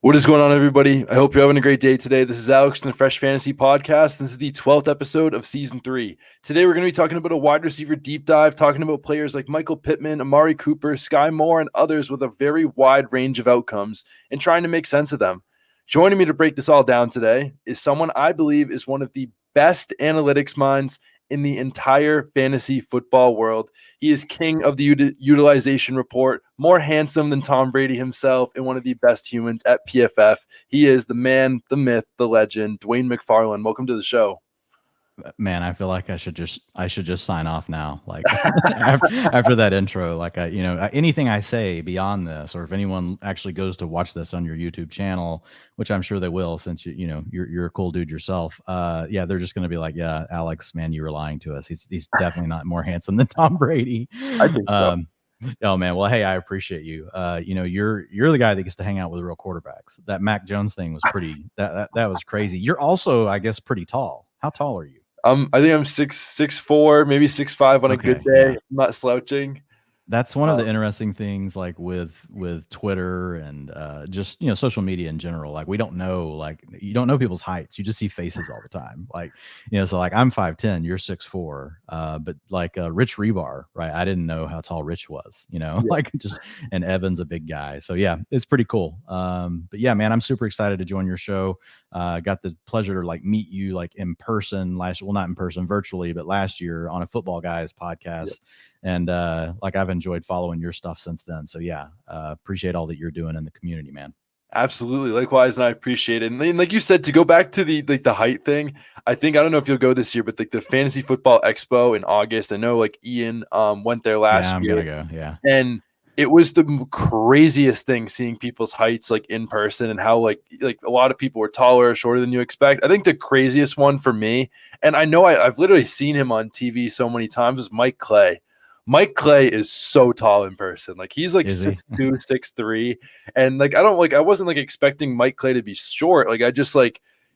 What is going on, everybody? I hope you're having a great day today. This is Alex from the Fresh Fantasy Podcast. This is the 12th episode of Season 3. Today, we're going to be talking about a wide receiver deep dive, talking about players like Michael Pittman, Amari Cooper, Skye Moore, and others with a very wide range of outcomes and trying to make sense of them. Joining me to break this all down today is someone I believe is one of the best analytics minds in the entire fantasy football world. He is king of the utilization report, more handsome than Tom Brady himself, and one of the best humans at PFF. He is the man, the myth, the legend, Dwayne Mcfarlane. Welcome to the show. Man, I feel like I should just sign off now. Like after that intro, like anything I say beyond this, or if anyone actually goes to watch this on your YouTube channel, which I'm sure they will, since you're a cool dude yourself. Yeah, they're just gonna be like, yeah, Alex, man, you were lying to us. He's definitely not more handsome than Tom Brady. I think so. Oh man, well, hey, I appreciate you. You're the guy that gets to hang out with real quarterbacks. That Mac Jones thing was that was crazy. You're also, I guess, pretty tall. How tall are you? I think I'm 6'4", maybe 6'5" on a good day. Yeah. I'm not slouching. That's one of the interesting things, like with Twitter and just social media in general. Like, we don't know, like, you don't know people's heights. You just see faces all the time. Like, so like I'm 5'10", you're 6'4", but like Rich Rebar, right? I didn't know how tall Rich was. Yeah. Like and Evan's a big guy. So yeah, it's pretty cool. But yeah, man, I'm super excited to join your show. Got the pleasure to like meet you like in person not in person, virtually, but last year on a Football Guys podcast. Yeah. And like I've enjoyed following your stuff since then. So yeah, appreciate all that you're doing in the community, man. Absolutely. Likewise, and I appreciate it. And like you said, to go back to the height thing, I don't know if you'll go this year, but like the Fantasy Football Expo in August, I know like Ian went there last year. I'm gonna go, yeah. And it was the craziest thing seeing people's heights like in person and how like a lot of people were taller or shorter than you expect. I think the craziest one for me, and I know I've literally seen him on TV so many times, is Mike Clay. Mike Clay is so tall in person. Like he's like 6'2", 6'3", and like I wasn't like expecting Mike Clay to be short. Like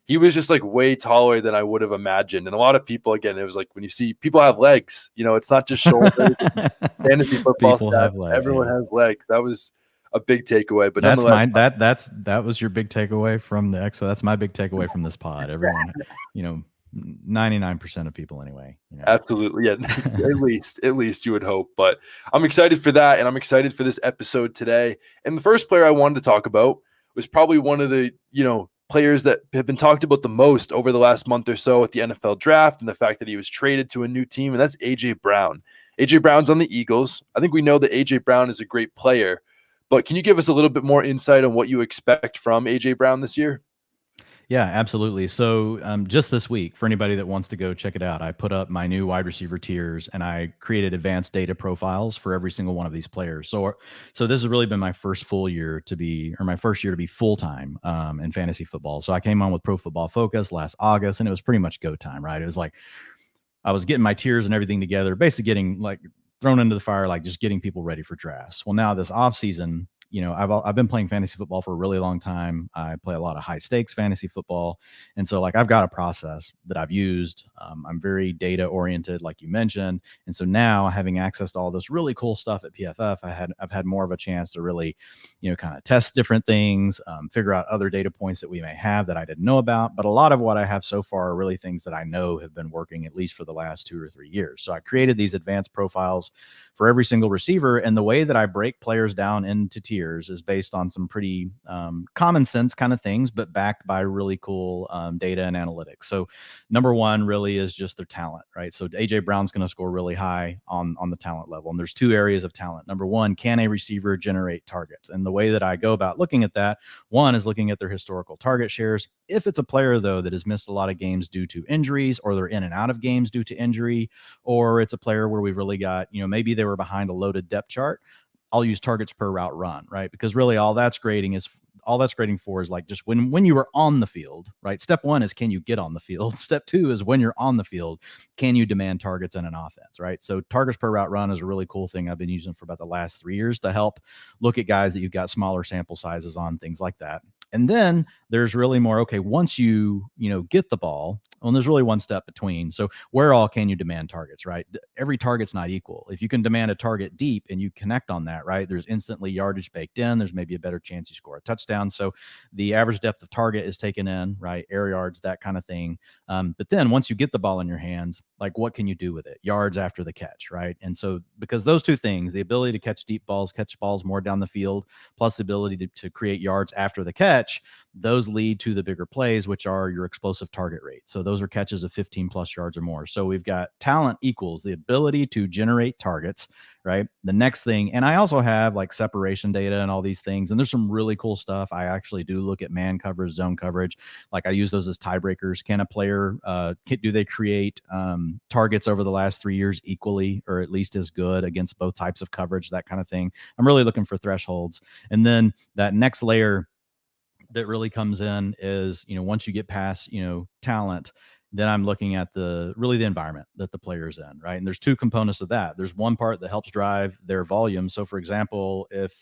he was just like way taller than I would have imagined. And a lot of people, again, it was like when you see people have legs, it's not just shoulders. Fantasy football stats, everyone has legs. That was a big takeaway. But that's mine. That was your big takeaway from the Expo. That's my big takeaway from this pod. Everyone, 99% of people anyway. Absolutely. Yeah. at least you would hope. But I'm excited for that. And I'm excited for this episode today. And the first player I wanted to talk about was probably one of the, players that have been talked about the most over the last month or so at the NFL draft, and the fact that he was traded to a new team, and that's A.J. Brown. A.J. Brown's on the Eagles. I think we know that A.J. Brown is a great player, but can you give us a little bit more insight on what you expect from A.J. Brown this year? Yeah, absolutely. So just this week, for anybody that wants to go check it out, I put up my new wide receiver tiers, and I created advanced data profiles for every single one of these players. So this has really been my first year to be full-time in fantasy football. So I came on with Pro Football Focus last August, and it was pretty much go time, right? It was like I was getting my tiers and everything together, basically getting like thrown into the fire, like just getting people ready for drafts. Well, now this off season, I've been playing fantasy football for a really long time. I play a lot of high stakes fantasy football. And so like I've got a process that I've used. I'm very data oriented, like you mentioned. And so now having access to all this really cool stuff at PFF, I've had more of a chance to really, kind of test different things, figure out other data points that we may have that I didn't know about. But a lot of what I have so far are really things that I know have been working at least for the last 2 or 3 years. So I created these advanced profiles for every single receiver. And the way that I break players down into tiers is based on some pretty common sense kind of things, but backed by really cool data and analytics. So number one really is just their talent, right? So A.J. Brown's going to score really high on the talent level. And there's 2 areas of talent. Number one, can a receiver generate targets? And the way that I go about looking at that, one is looking at their historical target shares. If it's a player, though, that has missed a lot of games due to injuries, or they're in and out of games due to injury, or it's a player where we've really got, maybe they were behind a loaded depth chart, I'll use targets per route run, right? Because really all that's grading for is like just when you are on the field, right? Step one is, can you get on the field? Step two is, when you're on the field, can you demand targets in an offense, right? So targets per route run is a really cool thing I've been using for about the last 3 years to help look at guys that you've got smaller sample sizes on, things like that. And then there's really more, okay, once you get the ball, well, there's really one step between. So where all can you demand targets, right? Every target's not equal. If you can demand a target deep and you connect on that, right, there's instantly yardage baked in. There's maybe a better chance you score a touchdown. So the average depth of target is taken in, right? Air yards, that kind of thing. But then once you get the ball in your hands, like what can you do with it? Yards after the catch, right? And so because those two things, the ability to catch deep balls, catch balls more down the field, plus the ability to create yards after the catch, those lead to the bigger plays, which are your explosive target rate. So those are catches of 15 plus yards or more. So we've got talent equals the ability to generate targets, right? The next thing, and I also have like separation data and all these things, and there's some really cool stuff. I actually do look at man coverage, zone coverage. Like I use those as tiebreakers. Can a player, do they create targets over the last 3 years equally, or at least as good against both types of coverage, that kind of thing. I'm really looking for thresholds. And then that next layer that really comes in is, once you get past, talent, then I'm looking at the environment that the player's in, right? And there's two components of that. There's one part that helps drive their volume. So for example, if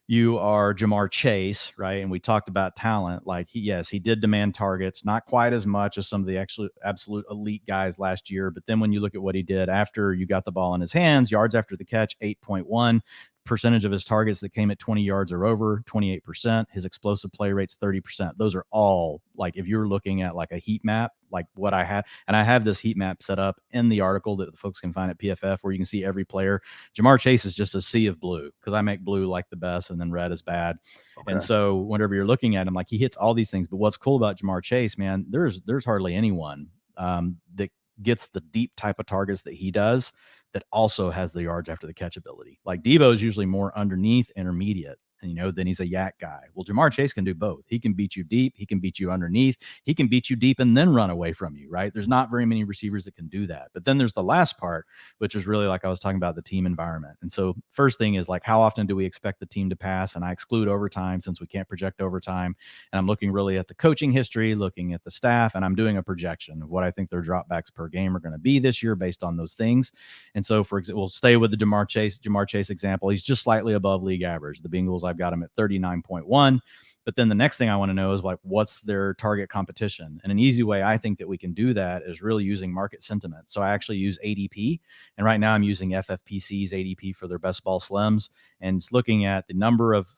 you are Jamar Chase, right? And we talked about talent, like he did demand targets, not quite as much as some of the absolute elite guys last year. But then when you look at what he did after you got the ball in his hands, yards after the catch, 8.1, percentage of his targets that came at 20 yards or over, 28%. His explosive play rate's 30%. Those are all, like, if you're looking at like a heat map, like what I have, and I have this heat map set up in the article that the folks can find at PFF, where you can see every player. Jamar Chase is just a sea of blue, because I make blue like the best and then red is bad. Okay. And so whenever you're looking at him, like, he hits all these things. But what's cool about Jamar Chase, man, there's hardly anyone that gets the deep type of targets that he does, that also has the yards after the catch ability. Like Debo is usually more underneath, intermediate, and then he's a yak guy. Well, Jamar Chase can do both. He can beat you deep. He can beat you underneath. He can beat you deep and then run away from you, right? There's not very many receivers that can do that. But then there's the last part, which is really, like I was talking about, the team environment. And so first thing is, like, how often do we expect the team to pass? And I exclude overtime, since we can't project overtime. And I'm looking really at the coaching history, looking at the staff, and I'm doing a projection of what I think their dropbacks per game are going to be this year based on those things. And so, for example, we'll stay with the Jamar Chase example. He's just slightly above league average. The Bengals, I've got him at 39.1. But then the next thing I want to know is, like, what's their target competition? And an easy way I think that we can do that is really using market sentiment. So I actually use ADP. And right now I'm using FFPC's ADP for their best ball slims, and it's looking at the number of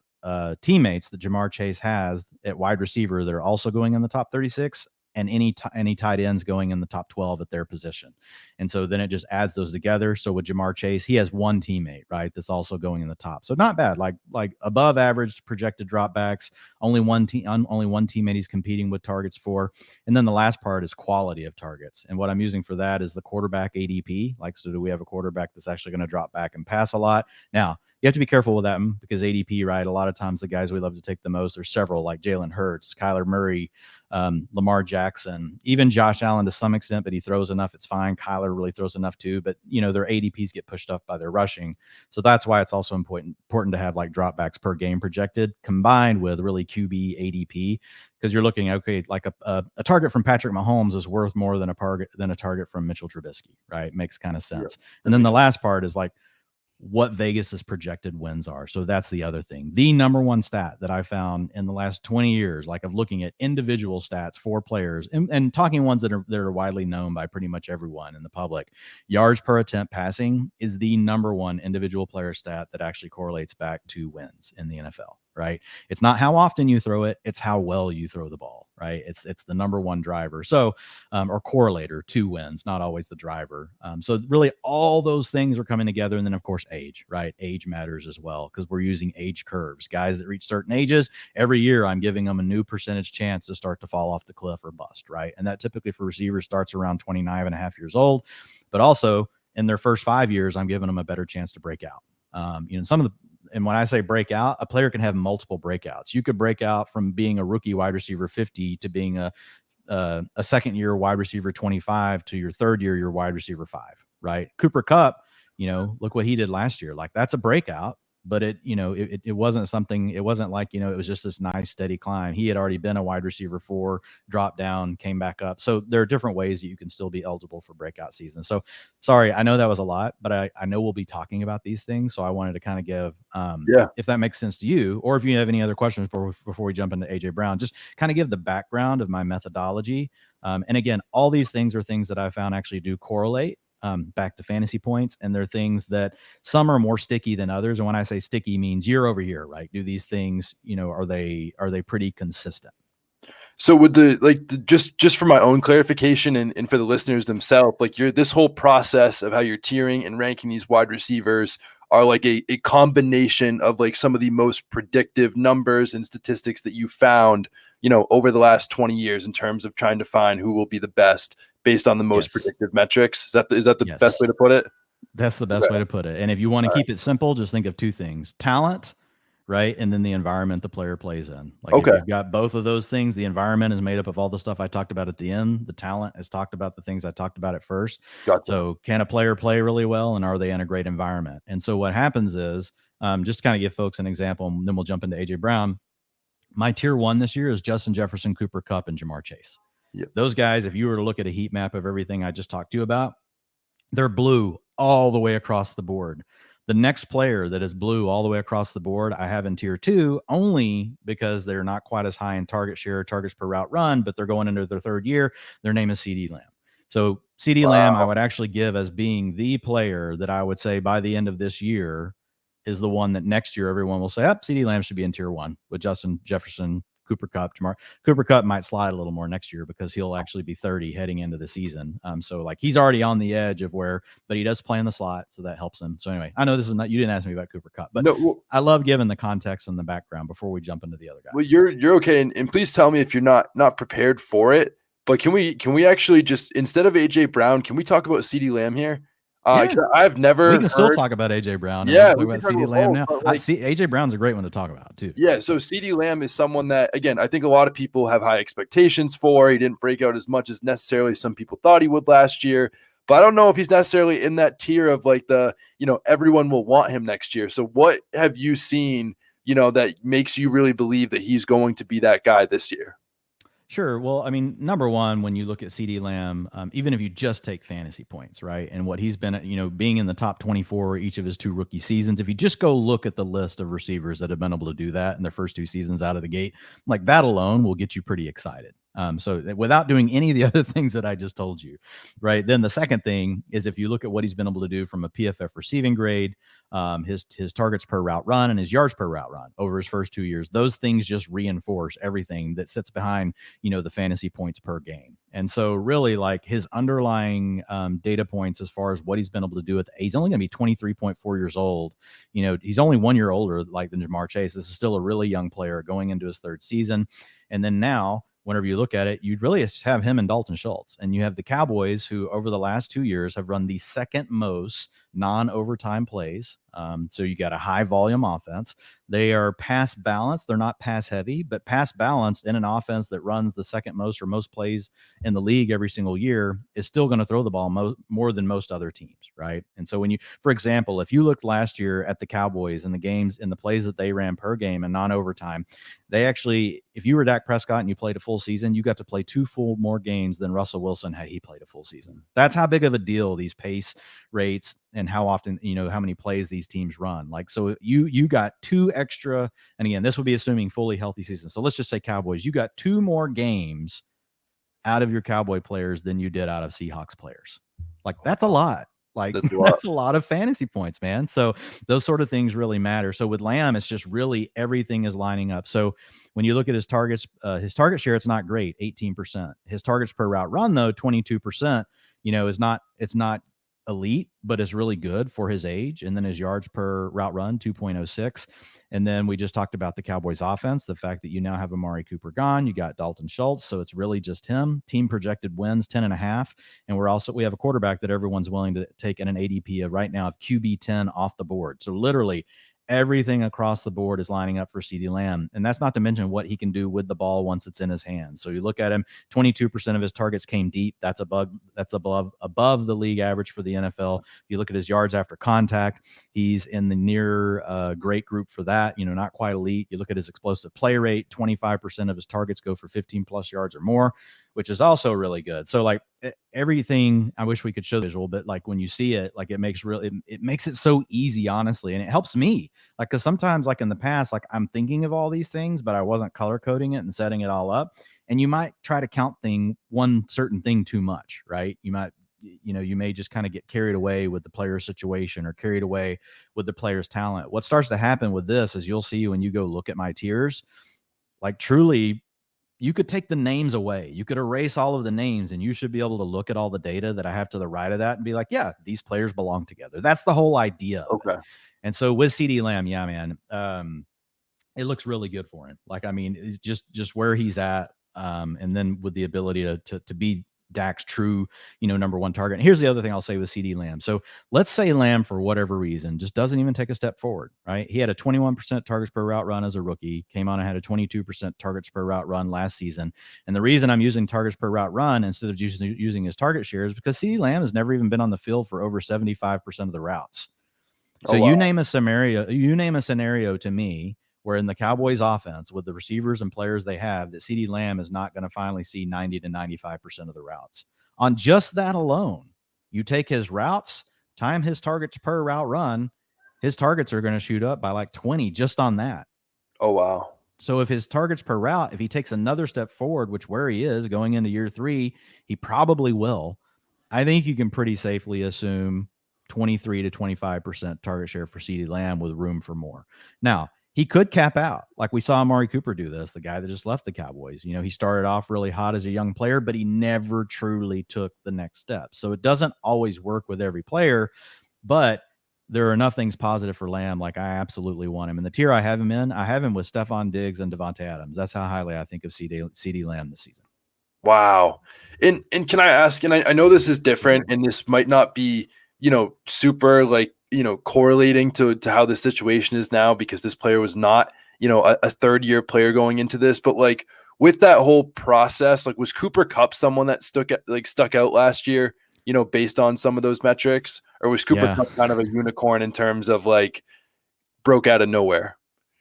teammates that Jamar Chase has at wide receiver that are also going in the top 36, and any tight ends going in the top 12 at their position. And so then it just adds those together. So with Jamar Chase, he has one teammate, right, that's also going in the top. So not bad, like above average projected dropbacks, only one teammate he's competing with targets for. And then the last part is quality of targets. And what I'm using for that is the quarterback ADP. Like, so do we have a quarterback that's actually going to drop back and pass a lot? Now, you have to be careful with that, because ADP, right, a lot of times the guys we love to take the most, there's several, like Jalen Hurts, Kyler Murray, Lamar Jackson, even Josh Allen to some extent, but he throws enough, it's fine. Kyler really throws enough too, but their ADPs get pushed up by their rushing. So that's why it's also important to have like dropbacks per game projected combined with really QB ADP, because you're looking at, okay, like a target from Patrick Mahomes is worth more than a target from Mitchell Trubisky, right? Makes kind of sense. Yeah, and then the last part is like what Vegas's projected wins are. So that's the other thing. The number one stat that I found in the last 20 years, like of looking at individual stats for players and talking ones that are widely known by pretty much everyone in the public, yards per attempt passing is the number one individual player stat that actually correlates back to wins in the NFL, right? It's not how often you throw it, it's how well you throw the ball, right? It's the number one driver. So, or correlator to wins, not always the driver. So really all those things are coming together. And then of course, age, right? Age matters as well, because we're using age curves. Guys that reach certain ages, every year I'm giving them a new percentage chance to start to fall off the cliff or bust, right? And that typically for receivers starts around 29 and a half years old, but also in their first 5 years, I'm giving them a better chance to break out. And when I say breakout, a player can have multiple breakouts. You could break out from being a rookie wide receiver 50 to being a second year wide receiver 25 to your third year, your wide receiver 5, right? Cooper Kupp, look what he did last year. Like, that's a breakout, but it wasn't something, it wasn't like, it was just this nice steady climb. He had already been a wide receiver 4, dropped down, came back up. So there are different ways that you can still be eligible for breakout season. So sorry, I know that was a lot, but I know we'll be talking about these things. So I wanted to kind of give, if that makes sense to you, or if you have any other questions before we jump into AJ Brown, just kind of give the background of my methodology. And again, all these things are things that I found actually do correlate back to fantasy points. And they're things that some are more sticky than others. And when I say sticky, means year over year, right? Do these things, are they pretty consistent? So with just for my own clarification and for the listeners themselves, like this whole process of how you're tiering and ranking these wide receivers are like a combination of like some of the most predictive numbers and statistics that you found, over the last 20 years in terms of trying to find who will be the best based on the most predictive metrics. Is that the best way to put it? That's the best way to put it. And if you want to keep it simple, just think of two things: talent, right? And then the environment the player plays in. Like if you've got both of those things, the environment is made up of all the stuff I talked about at the end. The talent has talked about the things I talked about at first. Gotcha. So can a player play really well, and are they in a great environment? And so what happens is, just to kind of give folks an example, and then we'll jump into AJ Brown. My tier 1 this year is Justin Jefferson, Cooper Kupp, and Jamar Chase. Yep. Those guys, if you were to look at a heat map of everything I just talked to you about, they're blue all the way across the board. The next player that is blue all the way across the board, I have in tier 2 only because they're not quite as high in target share, targets per route run, but they're going into their 3rd year. Their name is CeeDee Lamb. So CeeDee Lamb, I would actually give as being the player that I would say by the end of this year is the one that next year everyone will say, CeeDee Lamb should be in tier 1 with Justin Jefferson, Cooper Kupp, Jamar. Cooper Kupp might slide a little more next year because he'll actually be 30 heading into the season. So like he's already on the edge of where, but he does play in the slot, so that helps him. So anyway, I know this is not, you didn't ask me about Cooper Kupp, but I love giving the context and the background before we jump into the other guys. Well, you're okay, and please tell me if you're not prepared for it. But can we actually just, instead of AJ Brown, can we talk about CeeDee Lamb here? I've never. We can still talk about AJ Brown. Yeah, we can talk about CeeDee Lamb now. I see AJ Brown's a great one to talk about too. Yeah, so CeeDee Lamb is someone that, again, I think a lot of people have high expectations for. He didn't break out as much as necessarily some people thought he would last year, but I don't know if he's necessarily in that tier of like the, everyone will want him next year. So what have you seen, that makes you really believe that he's going to be that guy this year? Sure. Well, I mean, number one, when you look at CeeDee Lamb, even if you just take fantasy points, right, and what he's been, being in the top 24 each of his 2 rookie seasons, if you just go look at the list of receivers that have been able to do that in their first 2 seasons out of the gate, like that alone will get you pretty excited. So without doing any of the other things that I just told you, right? Then the second thing is if you look at what he's been able to do from a PFF receiving grade, his targets per route run and his yards per route run over his first 2 years, those things just reinforce everything that sits behind, the fantasy points per game. And so really like his underlying data points as far as what he's been able to do he's only going to be 23.4 years old. He's only 1 year older like than Jamar Chase. This is still a really young player going into his 3rd season. And then now, whenever you look at it, you'd really have him and Dalton Schultz. And you have the Cowboys, who over the last 2 years have run the 2nd most non-overtime plays. So you got a high volume offense. They are pass balanced. They're not pass heavy, but pass balanced in an offense that runs the 2nd most or most plays in the league every single year is still going to throw the ball more than most other teams, right? And so for example, if you looked last year at the Cowboys and the games and the plays that they ran per game and non-overtime, they actually, if you were Dak Prescott and you played a full season, you got to play 2 full more games than Russell Wilson had he played a full season. That's how big of a deal these pace rates and how often, how many plays these teams run. Like, so you got 2 extra, and again, this would be assuming fully healthy season. So let's just say Cowboys, you got 2 more games out of your Cowboy players than you did out of Seahawks players. Like, that's a lot. Like, that's a lot of fantasy points, man. So those sort of things really matter. So with Lamb, it's just really everything is lining up. So when you look at his targets, his target share, it's not great, 18%. His targets per route run, though, 22%, it's not elite, but it's really good for his age. And then his yards per route run, 2.06. And then we just talked about the Cowboys offense, the fact that you now have Amari Cooper gone, you got Dalton Schultz. So it's really just him. Team projected wins 10.5. And we have a quarterback that everyone's willing to take in an ADP of right now of QB 10 off the board. So literally everything across the board is lining up for CeeDee Lamb. And that's not to mention what he can do with the ball once it's in his hands. So you look at him, 22% of his targets came deep. That's above the league average for the NFL. If you look at his yards after contact, he's in the near great group for that, not quite elite. You look at his explosive play rate, 25% of his targets go for 15 plus yards or more, which is also really good. So like everything, I wish we could show the visual, but like when you see it, like it makes it so easy, honestly. And it helps me, like, cause sometimes like in the past, like I'm thinking of all these things, but I wasn't color coding it and setting it all up. And you might try to count one certain thing too much, right? You may just kind of get carried away with the player's situation or carried away with the player's talent. What starts to happen with this is you'll see when you go look at my tiers, like truly, you could take the names away. You could erase all of the names and you should be able to look at all the data that I have to the right of that and be like, yeah, these players belong together. That's the whole idea. Okay. And so with CeeDee Lamb, yeah, man, it looks really good for him. Like, I mean, it's just where he's at. And then with the ability to be Dak's true, number one target. And here's the other thing I'll say with CeeDee Lamb. So let's say Lamb, for whatever reason, just doesn't even take a step forward, right? He had a 21% targets per route run as a rookie, came on and had a 22% targets per route run last season. And the reason I'm using targets per route run instead of using his target share is because CeeDee Lamb has never even been on the field for over 75% of the routes. So you name a scenario to me where in the Cowboys offense with the receivers and players they have, that CeeDee Lamb is not going to finally see 90 to 95% of the routes. On just that alone, you take his routes, time his targets per route run, his targets are going to shoot up by like 20 just on that. Oh, wow. So if his targets per route, if he takes another step forward, which where he is going into year 3, he probably will. I think you can pretty safely assume 23 to 25% target share for CeeDee Lamb with room for more. Now, he could cap out, like we saw Amari Cooper do this, the guy that just left the Cowboys. He started off really hot as a young player, but he never truly took the next step. So it doesn't always work with every player, but there are enough things positive for Lamb. Like I absolutely want him. And the tier I have him in, I have him with Stephon Diggs and Devontae Adams. That's how highly I think of CeeDee Lamb this season. Wow. And can I ask, and I know this is different and this might not be, super like, correlating to how the situation is now because this player was not, a third-year player going into this. But like with that whole process, like was Cooper Kupp someone that stuck out last year, based on some of those metrics? Or was Cooper Kupp kind of a unicorn in terms of like broke out of nowhere?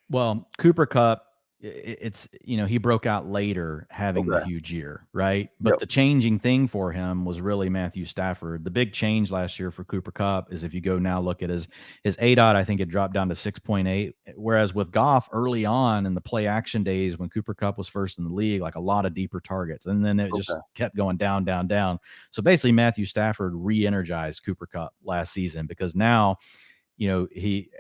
Well, Cooper Kupp, it's, he broke out later having the huge year, right? But the changing thing for him was really Matthew Stafford. The big change last year for Cooper Kupp is if you go now look at his ADOT, I think it dropped down to 6.8. Whereas with Goff early on in the play action days when Cooper Kupp was first in the league, like a lot of deeper targets. And then it just kept going down, down, down. So basically Matthew Stafford re-energized Cooper Kupp last season because now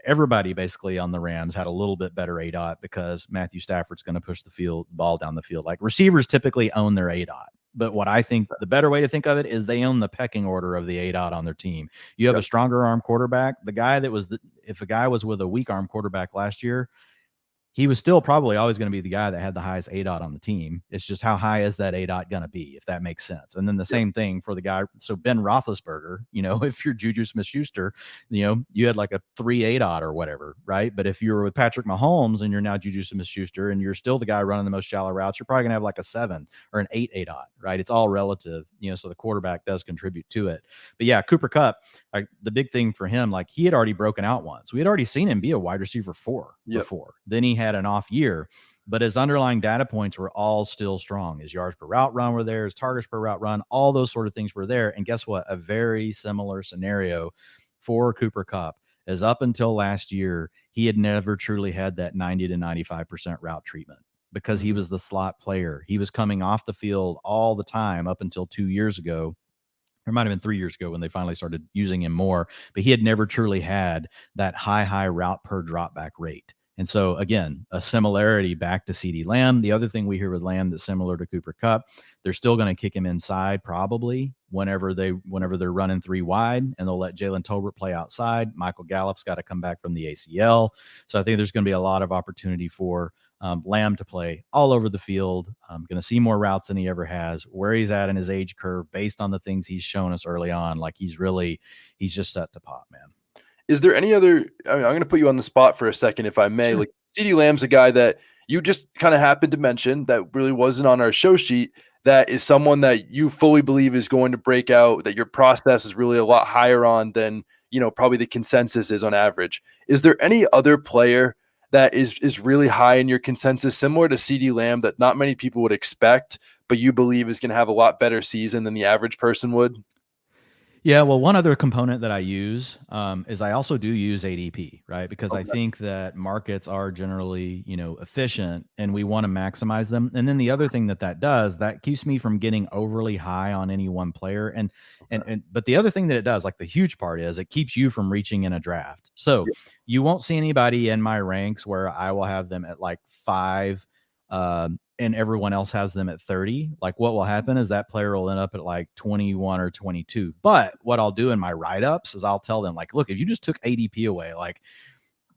everybody basically on the Rams had a little bit better ADOT because Matthew Stafford's going to push the ball down the field. Like receivers typically own their ADOT, but what I think the better way to think of it is they own the pecking order of the ADOT on their team. You have a stronger arm quarterback. The guy if a guy was with a weak arm quarterback last year, he was still probably always going to be the guy that had the highest ADOT on the team. It's just how high is that ADOT going to be, if that makes sense. And then the same thing for the guy. So Ben Roethlisberger, if you're Juju Smith-Schuster, you had like a 3 ADOT or whatever, right? But if you're with Patrick Mahomes and you're now Juju Smith-Schuster and you're still the guy running the most shallow routes, you're probably going to have like a 7 or an 8 ADOT, right? It's all relative, so the quarterback does contribute to it. But yeah, Cooper Kupp, like the big thing for him, like he had already broken out once. We had already seen him be a wide receiver 4 before. Then he had an off year, but his underlying data points were all still strong. His yards per route run were there, his targets per route run, all those sort of things were there. And guess what? A very similar scenario for Cooper Kupp is up until last year, he had never truly had that 90 to 95% route treatment because he was the slot player. He was coming off the field all the time up until 2 years ago. It might have been 3 years ago when they finally started using him more, but he had never truly had that high route per dropback rate. And so again, a similarity back to CeeDee Lamb. The other thing we hear with Lamb that's similar to Cooper Kupp, they're still going to kick him inside probably whenever they're running 3 wide, and they'll let Jalen Tolbert play outside. Michael Gallup's got to come back from the ACL. So I think there's going to be a lot of opportunity for Lamb to play all over the field. I'm going to see more routes than he ever has. Where he's at in his age curve, based on the things he's shown us early on, like he's just set to pop, man. Is there any other? I'm going to put you on the spot for a second, if I may. Sure. Like CeeDee Lamb's a guy that you just kind of happened to mention that really wasn't on our show sheet. That is someone that you fully believe is going to break out. That your process is really a lot higher on than probably the consensus is on average. Is there any other player that is really high in your consensus, similar to CeeDee Lamb, that not many people would expect, but you believe is going to have a lot better season than the average person would? Yeah, well, one other component that I use is I also do use ADP, right? Because I Okay. think that markets are generally, efficient and we want to maximize them. And then the other thing that does, that keeps me from getting overly high on any one player. But the other thing that it does, like the huge part is it keeps you from reaching in a draft. So Yeah. you won't see anybody in my ranks where I will have them at like 5, and everyone else has them at 30. Like what will happen is that player will end up at like 21 or 22. But what I'll do in my write-ups is I'll tell them like, look, if you just took ADP away, like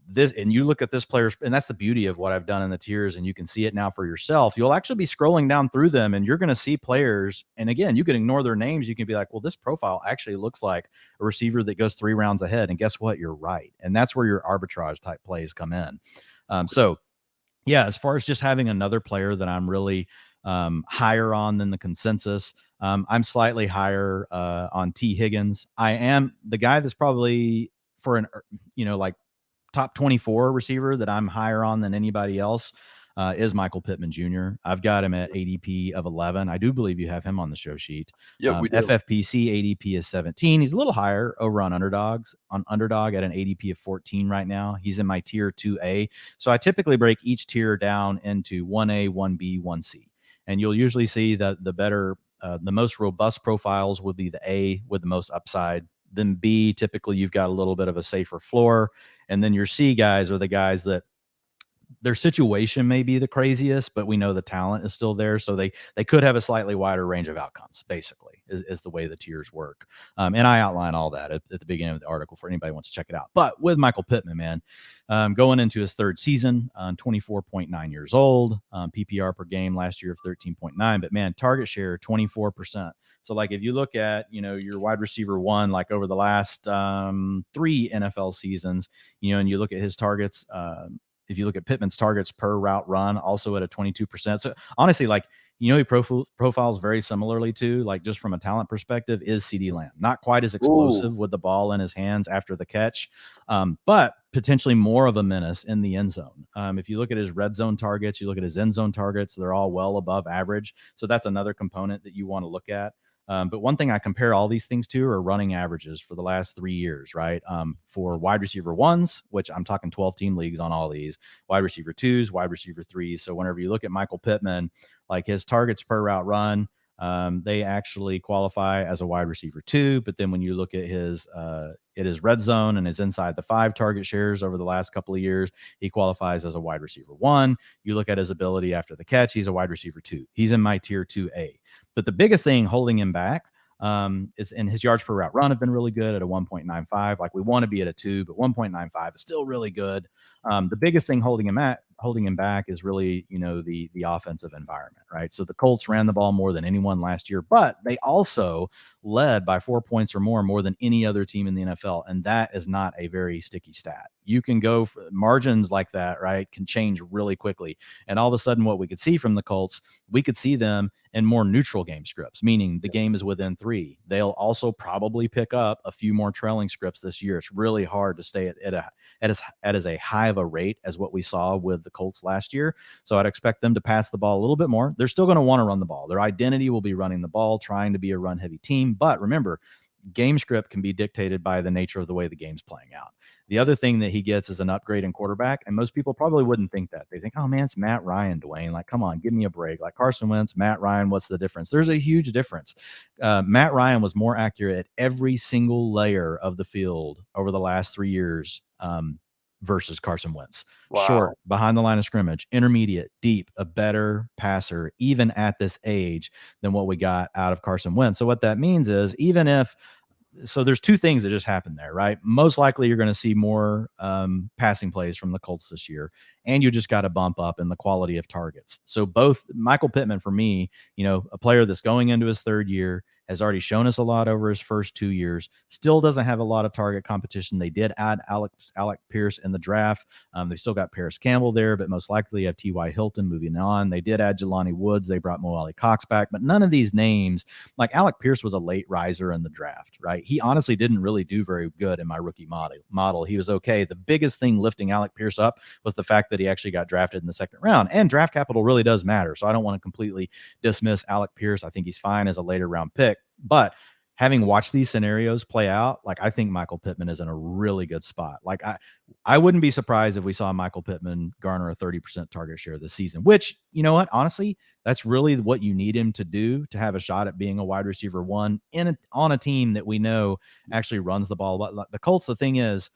this, and you look at this player's, and that's the beauty of what I've done in the tiers, and you can see it now for yourself. You'll actually be scrolling down through them and you're going to see players. And again, you can ignore their names. You can be like, well, this profile actually looks like a receiver that goes 3 rounds ahead. And guess what? You're right. And that's where your arbitrage type plays come in. So yeah, as far as just having another player that I'm really higher on than the consensus, I'm slightly higher on T. Higgins. I am the guy that's probably for an, like top 24 receiver that I'm higher on than anybody else is Michael Pittman Jr. I've got him at ADP of 11. I do believe you have him on the show sheet. Yep, we do. FFPC ADP is 17. He's a little higher over on Underdog at an ADP of 14 right now. He's in my tier 2A. So I typically break each tier down into 1A, 1B, 1C. And you'll usually see that the most robust profiles would be the A with the most upside. Then B, typically you've got a little bit of a safer floor. And then your C guys are the guys that their situation may be the craziest, but we know the talent is still there. So they could have a slightly wider range of outcomes, basically, is the way the tiers work. And I outline all that at the beginning of the article for anybody who wants to check it out. But with Michael Pittman, man, going into his 3rd season, 24.9 years old, PPR per game last year of 13.9. But man, target share 24%. So like if you look at, your wide receiver 1, like over the last 3 NFL seasons, and you look at his targets, if you look at Pittman's targets per route run, also at a 22%. So honestly, like, he profiles very similarly to, like, just from a talent perspective, is CeeDee Lamb. Not quite as explosive with the ball in his hands after the catch, but potentially more of a menace in the end zone. If you look at his red zone targets, you look at his end zone targets, they're all well above average. So that's another component that you want to look at. But one thing I compare all these things to are running averages for the last 3 years, right? For wide receiver 1s, which I'm talking 12-team leagues on all these, wide receiver 2s, wide receiver 3s. So whenever you look at Michael Pittman, like his targets per route run, they actually qualify as a wide receiver 2. But then when you look at his red zone and his inside the 5 target shares over the last couple of years, he qualifies as a wide receiver 1. You look at his ability after the catch, he's a wide receiver 2. He's in my tier 2A. But the biggest thing holding him back is, in his yards per route run have been really good at a 1.95. Like we want to be at a 2, but 1.95 is still really good. The biggest thing holding him back is really, the offensive environment, right? So the Colts ran the ball more than anyone last year, but they also led by 4 points or more than any other team in the NFL. And that is not a very sticky stat. You can go for margins like that, right? Can change really quickly. And all of a sudden what we could see from the Colts, we could see them in more neutral game scripts, meaning the game is within 3. They'll also probably pick up a few more trailing scripts this year. It's really hard to stay at as a high of a rate as what we saw with the Colts last year. So I'd expect them to pass the ball a little bit more. They're still going to want to run the ball. Their identity will be running the ball, trying to be a run heavy team. But remember, game script can be dictated by the nature of the way the game's playing out. The other thing that he gets is an upgrade in quarterback, and most people probably wouldn't think that. They think, oh man, it's Matt Ryan, Dwayne. Like, come on, give me a break. Like Carson Wentz, Matt Ryan, what's the difference? There's a huge difference. Matt Ryan was more accurate at every single layer of the field over the last 3 years versus Carson Wentz. Wow. Short, behind the line of scrimmage, intermediate, deep, a better passer, even at this age, than what we got out of Carson Wentz. So what that means is, so there's 2 things that just happened there, right? Most likely you're going to see more passing plays from the Colts this year, and you just got to bump up in the quality of targets. So both Michael Pittman, for me, a player that's going into his 3rd year, has already shown us a lot over his first 2 years. Still doesn't have a lot of target competition. They did add Alec Pierce in the draft. They still got Paris Campbell there, but most likely have T.Y. Hilton moving on. They did add Jelani Woods. They brought Mo Ali Cox back, but none of these names, like Alec Pierce was a late riser in the draft, right? He honestly didn't really do very good in my rookie model. He was okay. The biggest thing lifting Alec Pierce up was the fact that he actually got drafted in the second round, and draft capital really does matter. So I don't want to completely dismiss Alec Pierce. I think he's fine as a later round pick, but having watched these scenarios play out, like I think Michael Pittman is in a really good spot. Like I wouldn't be surprised if we saw Michael Pittman garner a 30% target share this season, which, you know what, honestly, that's really what you need him to do to have a shot at being a wide receiver one on a team that we know actually runs the ball. But the Colts, the thing is,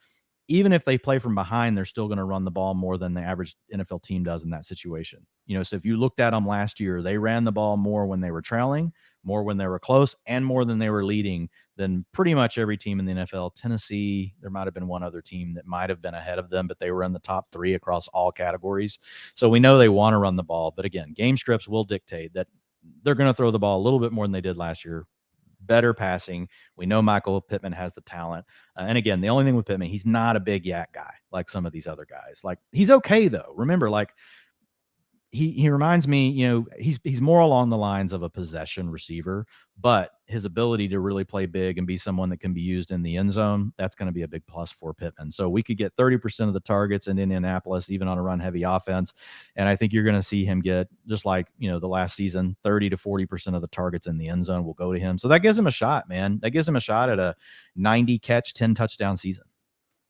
even if they play from behind, they're still going to run the ball more than the average NFL team does in that situation. You know, so if you looked at them last year, they ran the ball more when they were trailing, more when they were close, and more than they were leading than pretty much every team in the NFL. Tennessee, there might have been one other team that might have been ahead of them, but they were in the top 3 across all categories. So we know they want to run the ball. But again, game scripts will dictate that they're going to throw the ball a little bit more than they did last year. Better passing. We know Michael Pittman has the talent. And again, the only thing with Pittman, he's not a big yak guy like some of these other guys. Like, he's okay though. Remember, like, he reminds me, you know, he's more along the lines of a possession receiver, but his ability to really play big and be someone that can be used in the end zone, that's going to be a big plus for Pittman. So we could get 30% of the targets in Indianapolis, even on a run heavy offense. And I think you're going to see him get, just like, you know, the last season, 30 to 40% of the targets in the end zone will go to him. So that gives him a shot, man. That gives him a shot at a 90 catch, 10 touchdown season.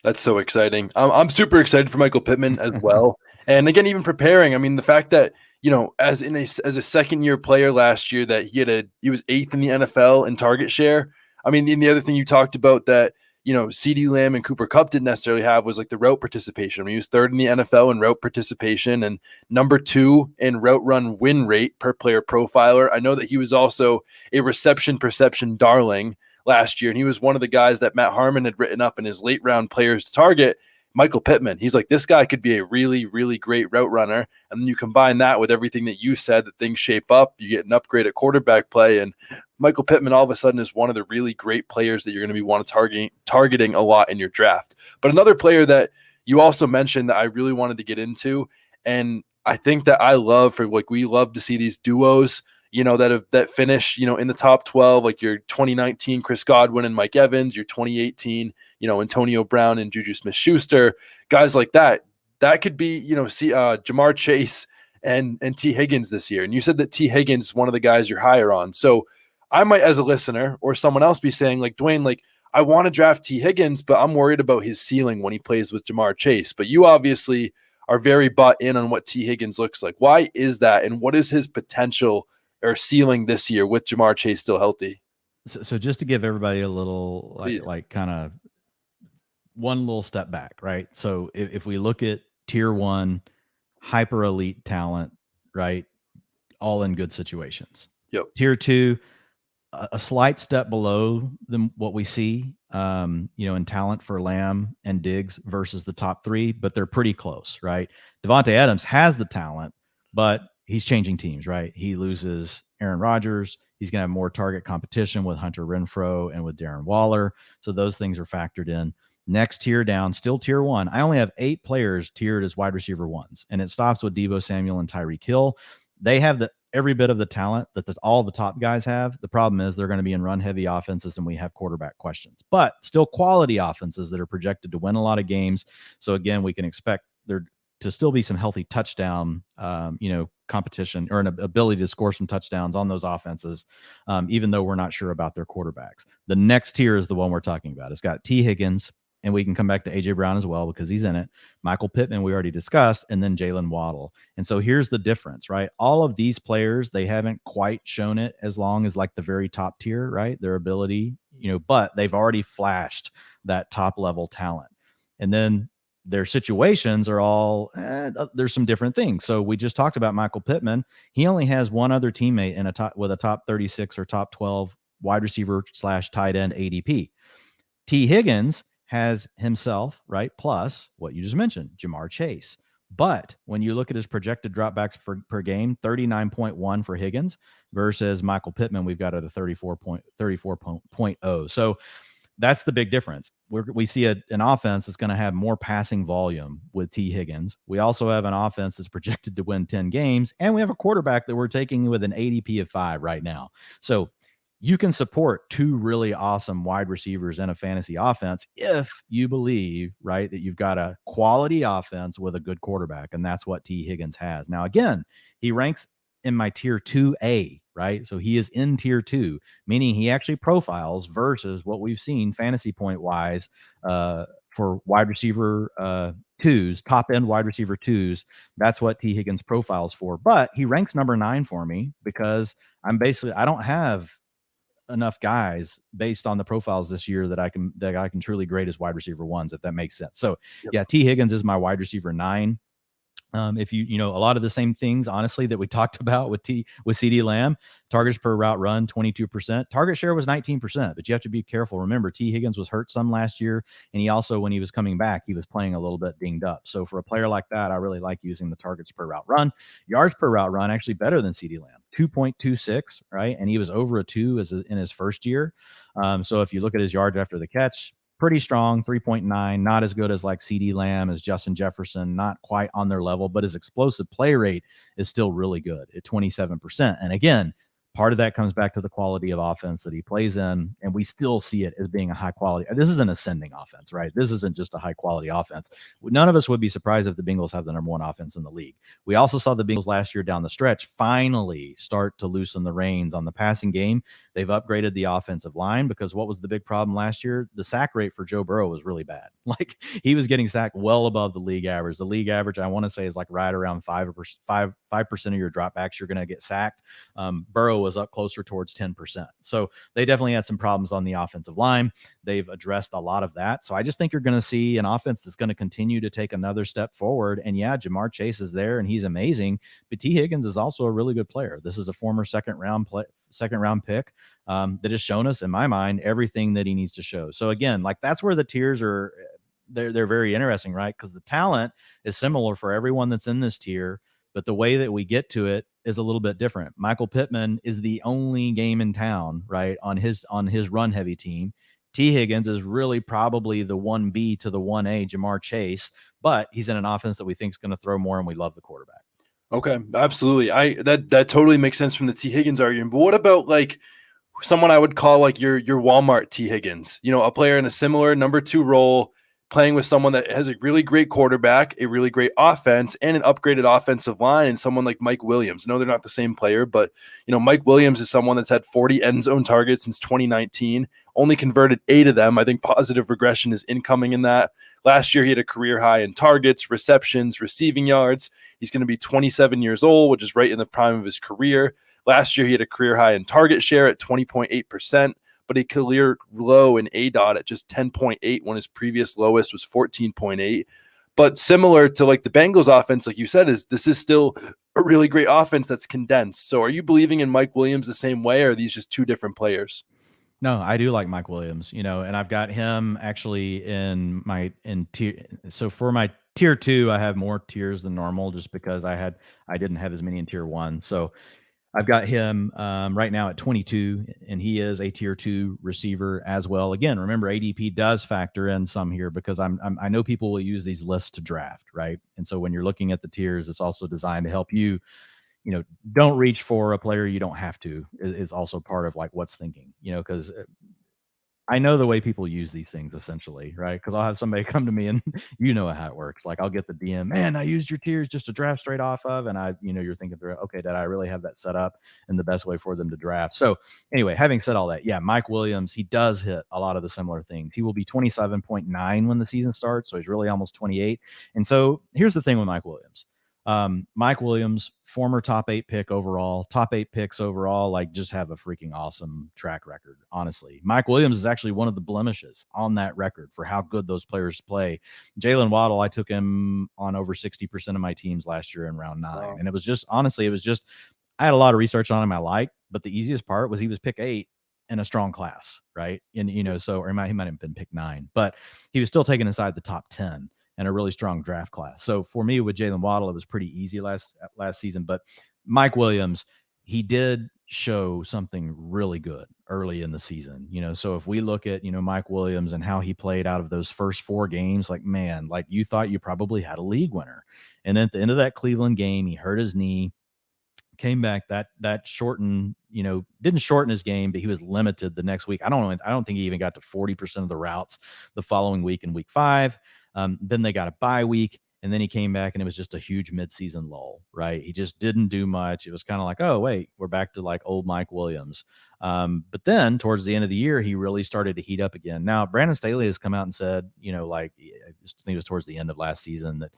That's so exciting. I'm super excited for Michael Pittman as well. And again, even preparing, I mean, the fact that, you know, as a second year player last year, that he was 8th in the NFL in target share. I mean, the other thing you talked about that, you know, CeeDee Lamb and Cooper Kupp didn't necessarily have was like the route participation. I mean, he was 3rd in the NFL in route participation and number 2 in route run win rate per player profiler. I know that he was also a reception perception darling last year, and he was one of the guys that Matt Harmon had written up in his late round players to target. Michael Pittman, he's like, this guy could be a really, really great route runner. And then you combine that with everything that you said, that things shape up, you get an upgrade at quarterback play, and Michael Pittman all of a sudden is one of the really great players that you're going to be targeting a lot in your draft. But another player that you also mentioned that I really wanted to get into, and I think that we love to see these duos, you know, that finish, you know, in the top 12, like your 2019 Chris Godwin and Mike Evans, your 2018, you know, Antonio Brown and Juju Smith-Schuster, guys like that. That could be, you know, Jamar Chase and T. Higgins this year. And you said that T. Higgins is one of the guys you're higher on. So I might, as a listener or someone else, be saying, like, Dwayne, like, I want to draft T. Higgins, but I'm worried about his ceiling when he plays with Jamar Chase. But you obviously are very bought in on what T. Higgins looks like. Why is that? And what is his potential or ceiling this year with Jamar Chase still healthy? So just to give everybody a little, like kind of one little step back, right? So if we look at tier 1, hyper elite talent, right? All in good situations. Yep. Tier 2, a slight step below what we see, you know, in talent for Lamb and Diggs versus the top 3, but they're pretty close, right? Devontae Adams has the talent, but he's changing teams, right? He loses Aaron Rodgers. He's going to have more target competition with Hunter Renfrow and with Darren Waller. So those things are factored in. Next tier down, still tier 1. I only have 8 players tiered as wide receiver ones, and it stops with Deebo Samuel and Tyreek Hill. They have every bit of the talent that all the top guys have. The problem is they're going to be in run-heavy offenses, and we have quarterback questions. But still quality offenses that are projected to win a lot of games. So again, we can expect there to still be some healthy touchdown, you know, competition or an ability to score some touchdowns on those offenses, even though we're not sure about their quarterbacks. The next tier is the one we're talking about. It's got T. Higgins, and we can come back to A.J. Brown as well because he's in it. Michael Pittman, we already discussed, and then Jalen Waddle. And so here's the difference, right? All of these players, they haven't quite shown it as long as like the very top tier, right? Their ability, you know, but they've already flashed that top level talent. And then their situations are all, there's some different things. So we just talked about Michael Pittman. He only has one other teammate with a top 36 or top 12 wide receiver / tight end ADP. T. Higgins has himself, right? Plus what you just mentioned, Jamar Chase, But when you look at his projected dropbacks per game, 39.1 for Higgins versus Michael Pittman, we've got it at 34.0. So that's the big difference. We see an offense that's going to have more passing volume with T. Higgins. We also have an offense that's projected to win 10 games, and we have a quarterback that we're taking with an ADP of 5 right now. So you can support two really awesome wide receivers in a fantasy offense if you believe, right, that you've got a quality offense with a good quarterback, and that's what T. Higgins has. Now, again, he ranks in my tier 2A, right? So he is in tier 2, meaning he actually profiles versus what we've seen fantasy point wise for wide receiver twos, top end wide receiver twos. That's what T. Higgins profiles for. But he ranks number 9 for me because I don't have enough guys based on the profiles this year that I can truly grade as wide receiver ones, if that makes sense. So yeah, T. Higgins is my wide receiver 9. If you know a lot of the same things, honestly, that we talked about with CeeDee Lamb, targets per route run, 22%, target share was 19%, but you have to be careful. Remember, T. Higgins was hurt some last year, and he also, when he was coming back, he was playing a little bit dinged up. So for a player like that, I really like using the targets per route run. Yards per route run, actually better than CeeDee Lamb, 2.26, right? And he was over a 2 in his first year. So if you look at his yards after the catch, pretty strong, 3.9, not as good as like CeeDee Lamb, as Justin Jefferson, not quite on their level, but his explosive play rate is still really good at 27%. And again, part of that comes back to the quality of offense that he plays in, and we still see it as being a high quality. This is an ascending offense, right? This isn't just a high quality offense. None of us would be surprised if the Bengals have the number 1 offense in the league. We also saw the Bengals last year down the stretch finally start to loosen the reins on the passing game. They've upgraded the offensive line because what was the big problem last year? The sack rate for Joe Burrow was really bad. Like, he was getting sacked well above the league average. The league average, I want to say, is like right around 5% of your dropbacks you're going to get sacked. Burrow was up closer towards 10%. So they definitely had some problems on the offensive line. They've addressed a lot of that. So I just think you're going to see an offense that's going to continue to take another step forward. And yeah, Jamar Chase is there and he's amazing, but T. Higgins is also a really good player. This is a former second round pick that has shown us, in my mind, everything that he needs to show. So again, like, that's where the tiers are. They're very interesting, right? Because the talent is similar for everyone that's in this tier, but the way that we get to it is a little bit different. Michael Pittman is the only game in town, right, on his run heavy team. T. Higgins is really probably the 1B to the 1A Jamar Chase, but he's in an offense that we think is going to throw more, and we love the quarterback. Okay, absolutely. That totally makes sense from the T. Higgins argument. But what about like someone I would call like your Walmart T. Higgins? You know, a player in a similar number 2 role, playing with someone that has a really great quarterback, a really great offense, and an upgraded offensive line, and someone like Mike Williams. I know they're not the same player, but, you know, Mike Williams is someone that's had 40 end zone targets since 2019, only converted 8 of them. I think positive regression is incoming in that. Last year, he had a career high in targets, receptions, receiving yards. He's going to be 27 years old, which is right in the prime of his career. Last year, he had a career high in target share at 20.8%. but a career low in ADOT at just 10.8 when his previous lowest was 14.8. But similar to like the Bengals offense, like you said, this is still a really great offense that's condensed. So are you believing in Mike Williams the same way, or are these just two different players? No, I do like Mike Williams, and I've got him actually in tier. So for my tier 2, I have more tiers than normal just because I didn't have as many in tier 1. So I've got him right now at 22, and he is a tier 2 receiver as well. Again, remember, ADP does factor in some here because I know people will use these lists to draft, right? And so when you're looking at the tiers, it's also designed to help you, don't reach for a player you don't have to. Is also part of like what's thinking, because I know the way people use these things essentially, right? Because I'll have somebody come to me and you know how it works. Like I'll get the DM, man, I used your tiers just to draft straight off of. And you're thinking through, okay, did I really have that set up and the best way for them to draft? So anyway, having said all that, yeah, Mike Williams, he does hit a lot of the similar things. He will be 27.9 when the season starts. So he's really almost 28. And so here's the thing with Mike Williams. Mike Williams, former top 8 picks overall, like just have a freaking awesome track record. Honestly, Mike Williams is actually one of the blemishes on that record for how good those players play. Jalen Waddle, I took him on over 60% of my teams last year in round 9. Wow. And it was just, I had a lot of research on him I liked, but the easiest part was he was pick 8 in a strong class, right? And, he might have been pick 9, but he was still taken inside the top 10. and a really strong draft class. So for me with Jalen Waddle, it was pretty easy last season. But Mike Williams, he did show something really good early in the season. So if we look at, Mike Williams and how he played out of those first 4 games, like, man, like you thought you probably had a league winner. And then at the end of that Cleveland game, he hurt his knee, came back that shortened, didn't shorten his game, but he was limited the next week. I don't think he even got to 40% of the routes the following week in week 5. Then they got a bye week. And then he came back and it was just a huge midseason lull, right? He just didn't do much. It was kind of like, oh, wait, we're back to like old Mike Williams. But then towards the end of the year, he really started to heat up again. Now, Brandon Staley has come out and said, I think it was towards the end of last season, that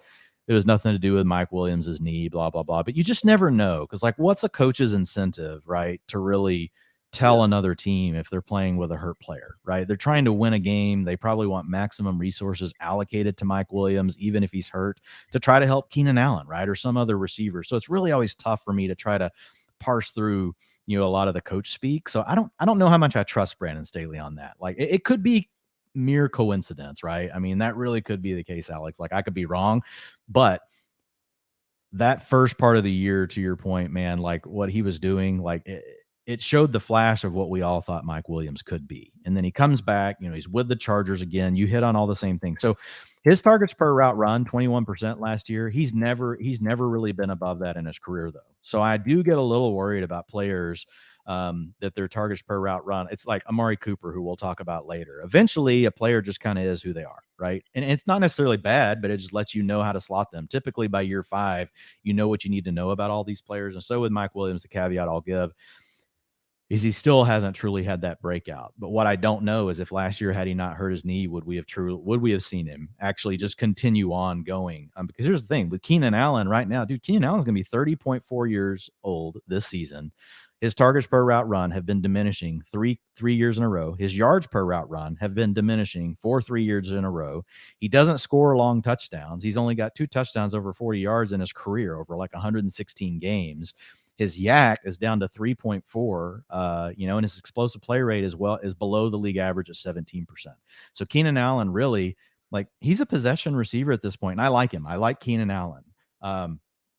it was nothing to do with Mike Williams' knee, blah, blah, blah. But you just never know. Because like, what's a coach's incentive, right, to really tell another team if they're playing with a hurt player, right? They're trying to win a game. They probably want maximum resources allocated to Mike Williams, even if he's hurt, to try to help Keenan Allen, right? Or some other receiver. So it's really always tough for me to try to parse through, a lot of the coach speak. So I don't know how much I trust Brandon Staley on that. Like it could be mere coincidence, right? I mean, that really could be the case, Alex. Like I could be wrong, but that first part of the year, to your point, man, like what he was doing, like it showed the flash of what we all thought Mike Williams could be. And then he comes back, he's with the Chargers again. You hit on all the same things. So his targets per route run, 21% last year. He's never really been above that in his career, though. So I do get a little worried about players that their targets per route run. It's like Amari Cooper, who we'll talk about later. Eventually, a player just kind of is who they are, right? And it's not necessarily bad, but it just lets you know how to slot them. Typically, by year 5, you know what you need to know about all these players. And so with Mike Williams, the caveat I'll give is he still hasn't truly had that breakout. But what I don't know is if last year, had he not hurt his knee, would we have seen him actually just continue on going? Because here's the thing with Keenan Allen right now, dude, Keenan Allen's going to be 30.4 years old this season. His targets per route run have been diminishing three years in a row. His yards per route run have been diminishing 3 years in a row. He doesn't score long touchdowns. He's only got 2 touchdowns over 40 yards in his career over like 116 games. His yak is down to 3.4, and his explosive play rate as well is below the league average at 17%. So Keenan Allen really, like, he's a possession receiver at this point, and I like him. I like Keenan Allen.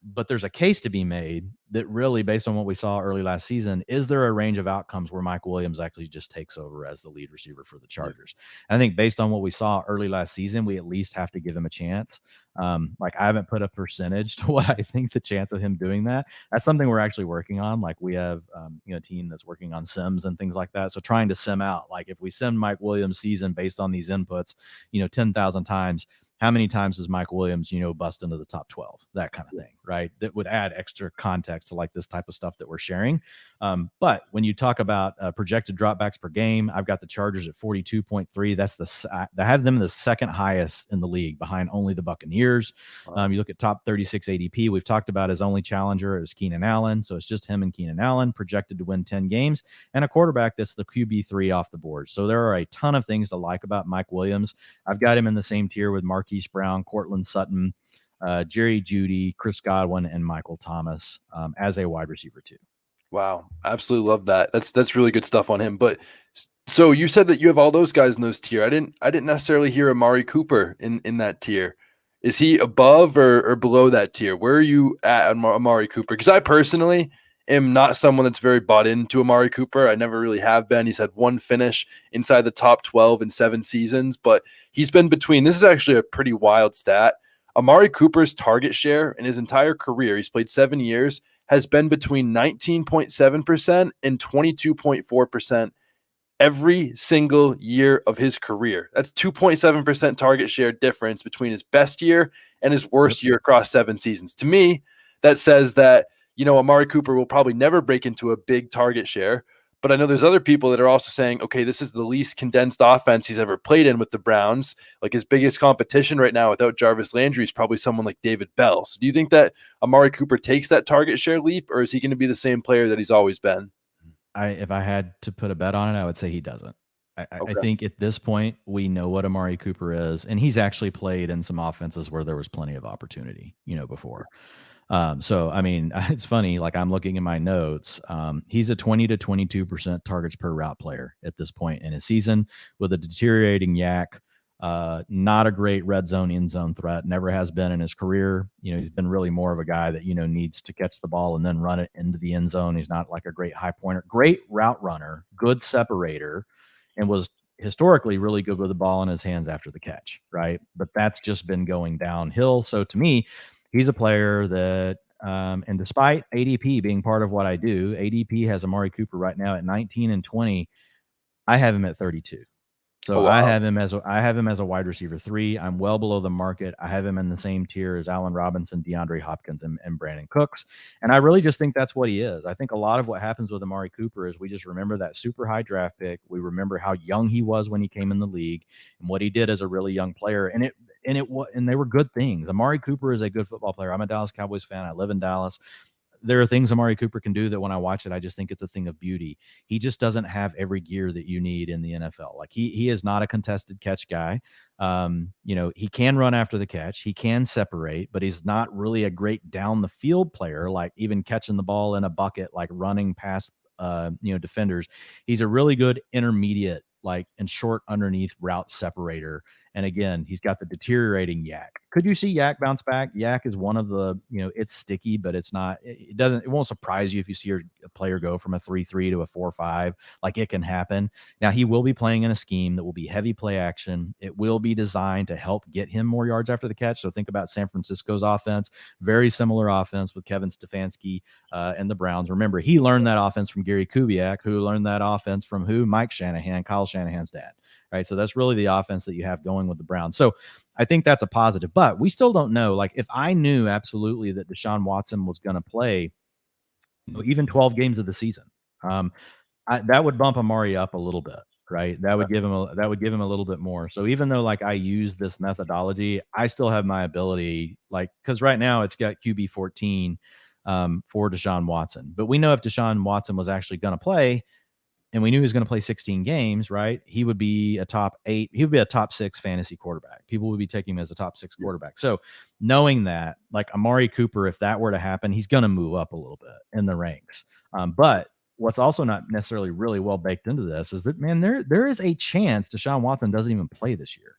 But there's a case to be made that really, based on what we saw early last season, is there a range of outcomes where Mike Williams actually just takes over as the lead receiver for the Chargers? I think based on what we saw early last season, we at least have to give him a chance. Like I haven't put a percentage to what I think the chance of him doing that. That's something we're actually working on. Like we have, a team that's working on sims and things like that. So trying to sim out, like if we sim Mike Williams' season based on these inputs, 10,000 times, how many times does Mike Williams, bust into the top 12, that kind of thing, right? That would add extra context to like this type of stuff that we're sharing. But when you talk about projected dropbacks per game, I've got the Chargers at 42.3. That's I have them the second highest in the league behind only the Buccaneers. You look at top 36 ADP. We've talked about his only challenger is Keenan Allen. So it's just him and Keenan Allen projected to win 10 games and a quarterback that's the QB3 off the board. So there are a ton of things to like about Mike Williams. I've got him in the same tier with Marquise Brown, Cortland Sutton, Jerry Jeudy, Chris Godwin, and Michael Thomas as a wide receiver too. Wow, absolutely love that. That's really good stuff on him. But so you said that you have all those guys in those tier. I didn't necessarily hear Amari Cooper in that tier. Is he above or below that tier? Where are you at Amari Cooper? Because I personally am not someone that's very bought into Amari Cooper. I never really have been. He's had one finish inside the top 12 in 7 seasons, but he's been between. This is actually a pretty wild stat. Amari Cooper's target share in his entire career, he's played 7 years, has been between 19.7% and 22.4% every single year of his career. That's 2.7% target share difference between his best year and his worst year across 7 seasons. To me, that says that, Amari Cooper will probably never break into a big target share. But I know there's other people that are also saying, okay, this is the least condensed offense he's ever played in with the Browns. Like his biggest competition right now without Jarvis Landry is probably someone like David Bell. So do you think that Amari Cooper takes that target share leap, or is he going to be the same player that he's always been? If I had to put a bet on it, I would say he doesn't. I think at this point, we know what Amari Cooper is, and he's actually played in some offenses where there was plenty of opportunity, before. So, I mean, it's funny, like I'm looking in my notes. He's a 20 to 22% targets per route player at this point in his season with a deteriorating yak. Not a great red zone, end zone threat. Never has been in his career. He's been really more of a guy that, needs to catch the ball and then run it into the end zone. He's not like a great high pointer, great route runner, good separator, and was historically really good with the ball in his hands after the catch, right? But that's just been going downhill. So to me, he's a player that, and despite ADP being part of what I do, ADP has Amari Cooper right now at 19 and 20. I have him at 32. So wow. I have him as a wide receiver 3. I'm well below the market. I have him in the same tier as Allen Robinson, DeAndre Hopkins, and Brandon Cooks. And I really just think that's what he is. I think a lot of what happens with Amari Cooper is we just remember that super high draft pick. We remember how young he was when he came in the league and what he did as a really young player. And they were good things. Amari Cooper is a good football player. I'm a Dallas Cowboys fan. I live in Dallas. There are things Amari Cooper can do that when I watch it, I just think it's a thing of beauty. He just doesn't have every gear that you need in the NFL. Like he is not a contested catch guy. He can run after the catch. He can separate, but he's not really a great down the field player, like even catching the ball in a bucket, like running past, defenders. He's a really good intermediate, like and short underneath route separator. And again, he's got the deteriorating yak. Could you see yak bounce back? Yak is one of the, it's sticky, but it's not, it won't surprise you if you see a player go from a 3-3 to a 4-5. Like it can happen. Now he will be playing in a scheme that will be heavy play action. It will be designed to help get him more yards after the catch. So think about San Francisco's offense, very similar offense with Kevin Stefanski and the Browns. Remember, he learned that offense from Gary Kubiak, who learned that offense from who? Mike Shanahan, Kyle Shanahan's dad. Right. So that's really the offense that you have going with the Browns. So I think that's a positive, but we still don't know. Like if I knew absolutely that Deshaun Watson was going to play even 12 games of the season, that would bump Amari up a little bit. Right. That would give him a little bit more. So even though like I use this methodology, I still have my ability, like, because right now it's got QB 14 for Deshaun Watson. But we know if Deshaun Watson was actually going to play, and we knew he was going to play 16 games, right? He would be a top 8. He would be a top 6 fantasy quarterback. People would be taking him as a top 6 quarterback. So knowing that, like Amari Cooper, if that were to happen, he's going to move up a little bit in the ranks. But what's also not necessarily really well baked into this is that, man, there is a chance Deshaun Watson doesn't even play this year.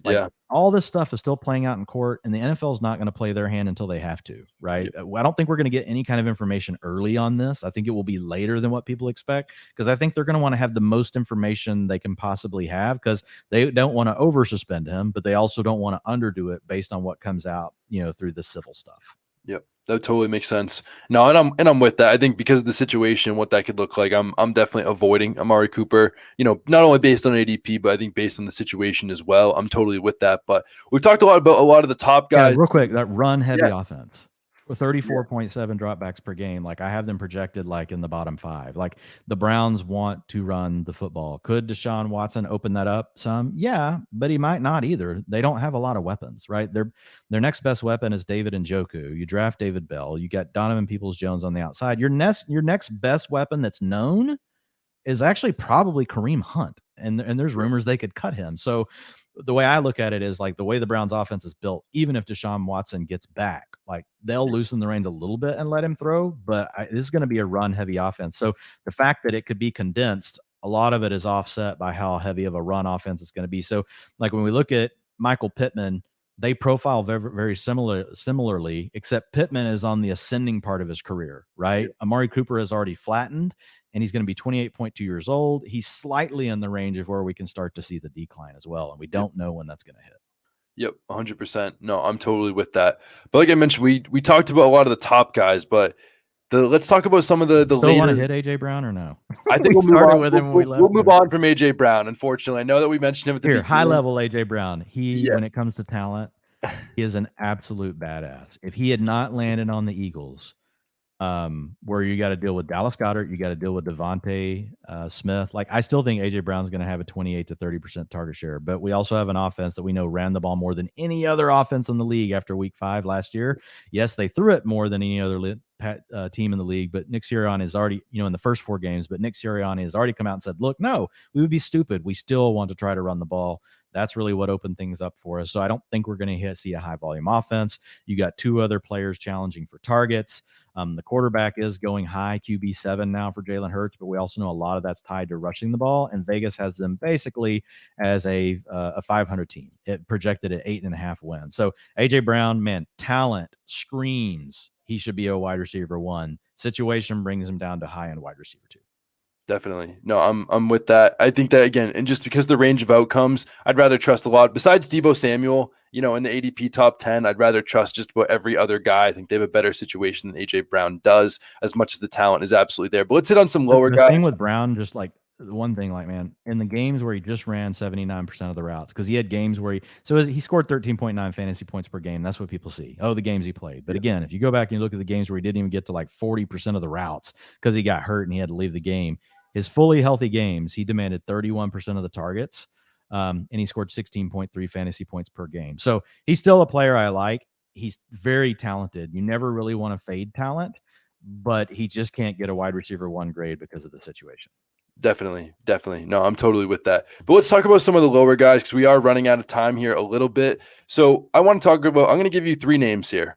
Like all this stuff is still playing out in court, and the NFL is not going to play their hand until they have to, right? I don't think we're going to get any kind of information early on this. I think it will be later than what people expect, because I think they're going to want to have the most information they can possibly have, because they don't want to over suspend him, but they also don't want to underdo it based on what comes out, through the civil stuff. Yep. That totally makes sense. No, and I'm with that. I think because of the situation, what that could look like, I'm definitely avoiding Amari Cooper, not only based on ADP, but I think based on the situation as well. I'm totally with that. But we've talked a lot about a lot of the top guys. Yeah, real quick, that run heavy offense. 34.7 dropbacks per game. Like I have them projected like in the bottom 5. Like the Browns want to run the football. Could Deshaun Watson open that up some? Yeah, but he might not either. They don't have a lot of weapons, right? Their next best weapon is David Njoku. You draft David Bell. You got Donovan Peoples-Jones on the outside. Your next best weapon that's known is actually probably Kareem Hunt. And there's rumors they could cut him. So the way I look at it is like the way the Browns offense is built, even if Deshaun Watson gets back, like they'll loosen the reins a little bit and let him throw, but this is going to be a run heavy offense. So the fact that it could be condensed, a lot of it is offset by how heavy of a run offense it's going to be. So like when we look at Michael Pittman, they profile very, very similarly, except Pittman is on the ascending part of his career, right? Amari Cooper has already flattened, and he's going to be 28.2 years old. He's slightly in the range of where we can start to see the decline as well, and we don't know when that's going to hit. Yep, 100%. No, I'm totally with that. But like I mentioned, we talked about a lot of the top guys, but let's talk about some of the Still later. Want to hit AJ Brown or no? I think we'll move on with him when we left. We'll move on from AJ Brown. Unfortunately, I know that we mentioned him at the beginning. High level AJ Brown. When it comes to talent, he is an absolute badass. If he had not landed on the Eagles, where you got to deal with Dallas Goedert, you got to deal with Devontae Smith. Like I still think AJ Brown's going to have a 28 to 30% target share, but we also have an offense that we know ran the ball more than any other offense in the league after week 5 last year. Yes, they threw it more than any other team in the league, but Nick Sirianni is already, in the first 4 games, but Nick Sirianni has already come out and said, look, no, we would be stupid. We still want to try to run the ball. That's really what opened things up for us. So I don't think we're going to see a high volume offense. You got 2 other players challenging for targets. The quarterback is going high, QB7 now for Jalen Hurts, but we also know a lot of that's tied to rushing the ball, and Vegas has them basically as a 500 team. It projected at 8.5 wins. So AJ Brown, man, talent screams he should be a wide receiver 1. Situation brings him down to high end wide receiver 2. Definitely. No, I'm with that. I think that, again, and just because the range of outcomes, I'd rather trust a lot. Besides Deebo Samuel, in the ADP top 10, I'd rather trust just about every other guy. I think they have a better situation than AJ Brown does, as much as the talent is absolutely there. But let's hit on some lower guys. The thing with Brown, just like one thing, like, man, in the games where he just ran 79% of the routes, because he had games where he scored 13.9 fantasy points per game. That's what people see. Oh, the games he played. But again, if you go back and you look at the games where he didn't even get to like 40% of the routes because he got hurt and he had to leave the game, his fully healthy games, he demanded 31% of the targets, and he scored 16.3 fantasy points per game. So he's still a player I like. He's very talented. You never really want to fade talent, but he just can't get a wide receiver 1 grade because of the situation. Definitely. No, I'm totally with that. But let's talk about some of the lower guys, because we are running out of time here a little bit. So I'm going to give you 3 names here,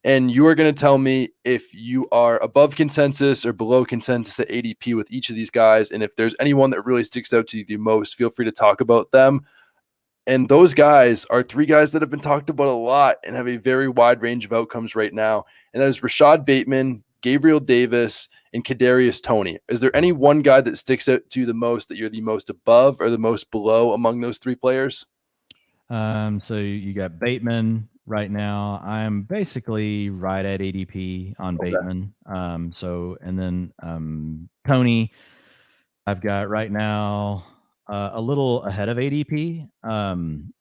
and you are going to tell me if you are above consensus or below consensus at ADP with each of these guys. And if there's anyone that really sticks out to you the most, feel free to talk about them. And those guys are 3 guys that have been talked about a lot and have a very wide range of outcomes right now. And that is Rashad Bateman, Gabriel Davis, and Kadarius Toney. Is there any one guy that sticks out to you the most, that you're the most above or the most below among those 3 players? So you got Bateman right now. I'm basically right at ADP on Bateman. And then Toney, I've got right now a little ahead of ADP.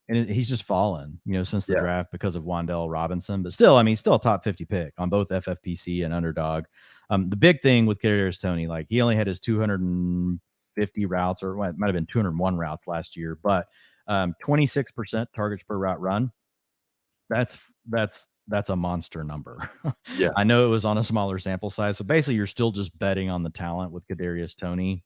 And he's just fallen, since the draft because of Wan'Dale Robinson. But still, he's still a top 50 pick on both FFPC and Underdog. The big thing with Kadarius Toney, like, he only had his 250 routes, or it might have been 201 routes last year, but 26% targets per route run. That's a monster number. Yeah. I know it was on a smaller sample size. So basically, you're still just betting on the talent with Kadarius Toney.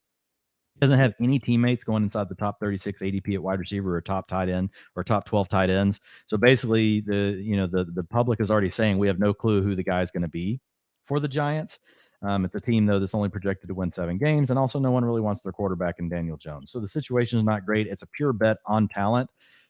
Doesn't have any teammates going inside the top 36 ADP at wide receiver, or top tight end, or top 12 tight ends. So basically, the public is already saying we have no clue who the guy is going to be for the Giants. It's a team, though, that's only projected to win 7 games, and also no one really wants their quarterback in Daniel Jones. So the situation is not great. It's a pure bet on talent.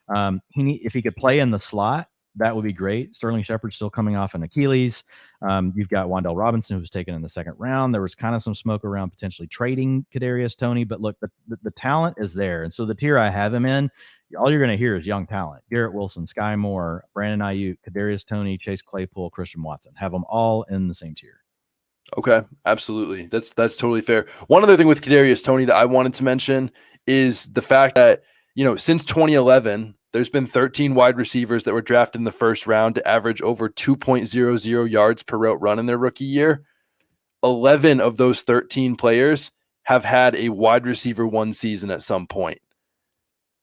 If he could play in the slot, that would be great. Sterling Shepard's still coming off an Achilles. You've got Wan'Dale Robinson, who was taken in the 2nd round. There was kind of some smoke around potentially trading Kadarius Toney, but look, the talent is there. And so the tier I have him in, all you're going to hear is young talent. Garrett Wilson, Skye Moore, Brandon Ayuk, Kadarius Toney, Chase Claypool, Christian Watson. Have them all in the same tier. Okay, absolutely. That's totally fair. One other thing with Kadarius Toney that I wanted to mention is the fact that, since 2011, there's been 13 wide receivers that were drafted in the 1st round to average over 2.00 yards per route run in their rookie year. 11 of those 13 players have had a wide receiver 1 season at some point.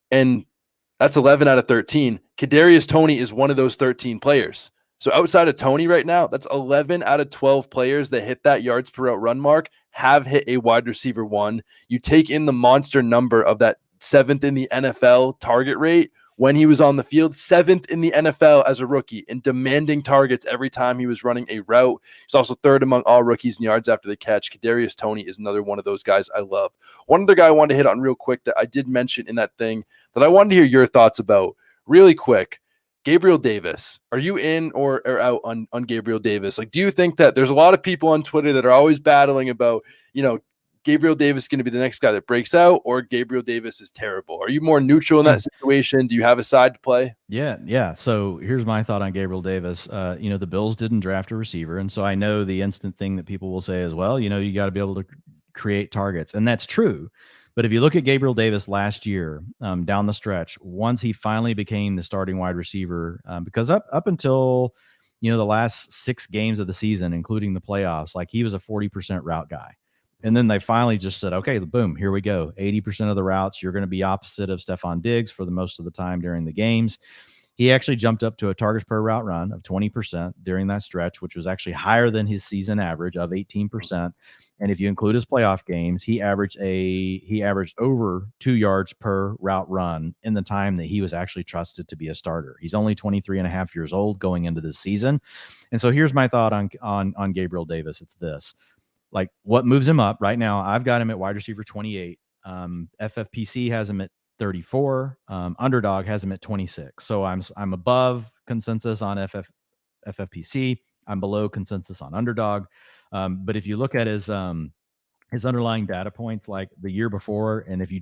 And that's 11 out of 13. Kadarius Toney is one of those 13 players. So outside of Toney right now, that's 11 out of 12 players that hit that yards per route run mark have hit a wide receiver 1. You take in the monster number of that 7th in the NFL target rate when he was on the field, 7th in the NFL as a rookie, and demanding targets every time he was running a route. He's also 3rd among all rookies in yards after the catch. Kadarius Toney is another one of those guys I love. One other guy I wanted to hit on real quick that I did mention in that thing that I wanted to hear your thoughts about really quick. Gabriel Davis. Are you in or out on Gabriel Davis? Like, do you think that there's a lot of people on Twitter that are always battling about, Gabriel Davis going to be the next guy that breaks out, or Gabriel Davis is terrible? Are you more neutral in that situation? Do you have a side to play? Yeah. So here's my thought on Gabriel Davis. The Bills didn't draft a receiver, and so I know the instant thing that people will say as well, you got to be able to create targets, and that's true. But if you look at Gabriel Davis last year, down the stretch, once he finally became the starting wide receiver, because up until the last 6 games of the season, including the playoffs, like, he was a 40% route guy. And then they finally just said, okay, boom, here we go. 80% of the routes, you're going to be opposite of Stephon Diggs for the most of the time during the games. He actually jumped up to a targets per route run of 20% during that stretch, which was actually higher than his season average of 18%. And if you include his playoff games, he averaged over 2 yards per route run in the time that he was actually trusted to be a starter. He's only 23 and a half years old going into this season. And so here's my thought on Gabriel Davis. It's this. Like, what moves him up right now? I've got him at wide receiver 28. FFPC has him at 34. Underdog has him at 26. So I'm above consensus on FFPC. I'm below consensus on Underdog. But if you look at his underlying data points like the year before, and if you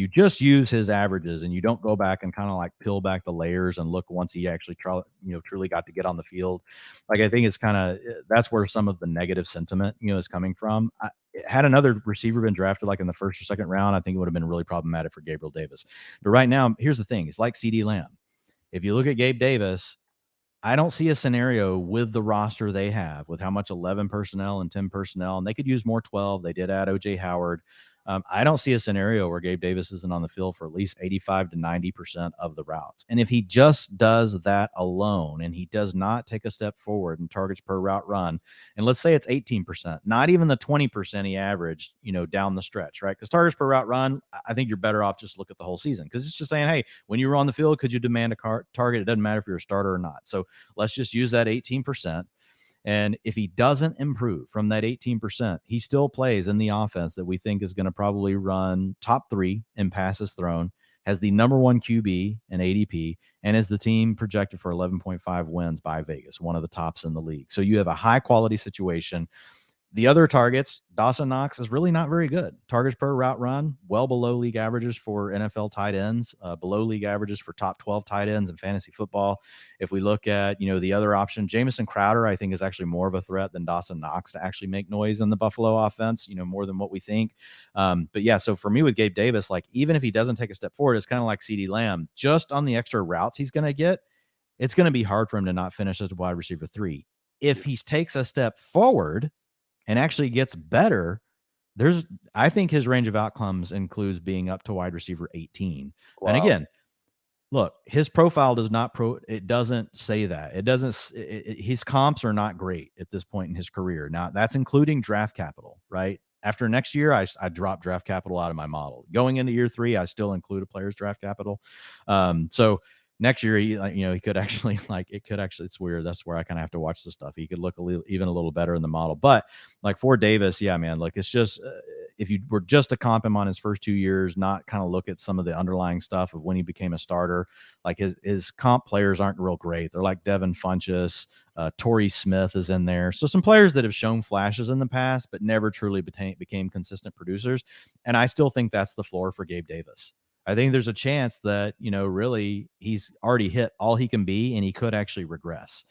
just use his averages and you don't go back and kind of like peel back the layers and look once he actually truly got to get on the field, like I think it's kind of that's where some of the negative sentiment is coming from. Had another receiver been drafted like in the first or second round, I think it would have been really problematic for Gabriel Davis. But right now, here's the thing: it's like CeeDee Lamb. If you look at Gabe Davis, I don't see a scenario with the roster they have, with how much 11 personnel and 10 personnel, and they could use more 12. They did add OJ Howard. I don't see a scenario where Gabe Davis isn't on the field for at least 85 to 90% of the routes. And if he just does that alone and he does not take a step forward in targets per route run, and let's say it's 18%, not even the 20% he averaged, down the stretch, right? Because targets per route run, I think you're better off just look at the whole season, because it's just saying, hey, when you were on the field, could you demand a target? It doesn't matter if you're a starter or not. So let's just use that 18%. And if he doesn't improve from that 18%, he still plays in the offense that we think is going to probably run top 3 in passes thrown, has the number 1 QB in ADP, and is the team projected for 11.5 wins by Vegas, one of the tops in the league. So you have a high quality situation. The other targets, Dawson Knox is really not very good. Targets per route run, well below league averages for NFL tight ends, below league averages for top 12 tight ends in fantasy football. If we look at, the other option, Jamison Crowder, I think is actually more of a threat than Dawson Knox to actually make noise in the Buffalo offense, more than what we think. But yeah, so for me with Gabe Davis, like even if he doesn't take a step forward, it's kind of like CeeDee Lamb, just on the extra routes he's going to get, it's going to be hard for him to not finish as a wide receiver 3. If he takes a step forward and actually gets better, I think his range of outcomes includes being up to wide receiver 18. Wow. And again, look, his profile it doesn't say that. It doesn't, his comps are not great at this point in his career. Now that's including draft capital, right? After next year, I dropped draft capital out of my model. Going into year 3, I still include a player's draft capital. So next year, he could actually it's weird. That's where I kind of have to watch the stuff. He could look even a little better in the model. But like for Davis, yeah, man, like it's just, if you were just to comp him on his first 2 years, not kind of look at some of the underlying stuff of when he became a starter, like his comp players aren't real great. They're like Devin Funchess, Torrey Smith is in there. So some players that have shown flashes in the past, but never truly became consistent producers. And I still think that's the floor for Gabe Davis. I think there's a chance that, really he's already hit all he can be and he could actually regress.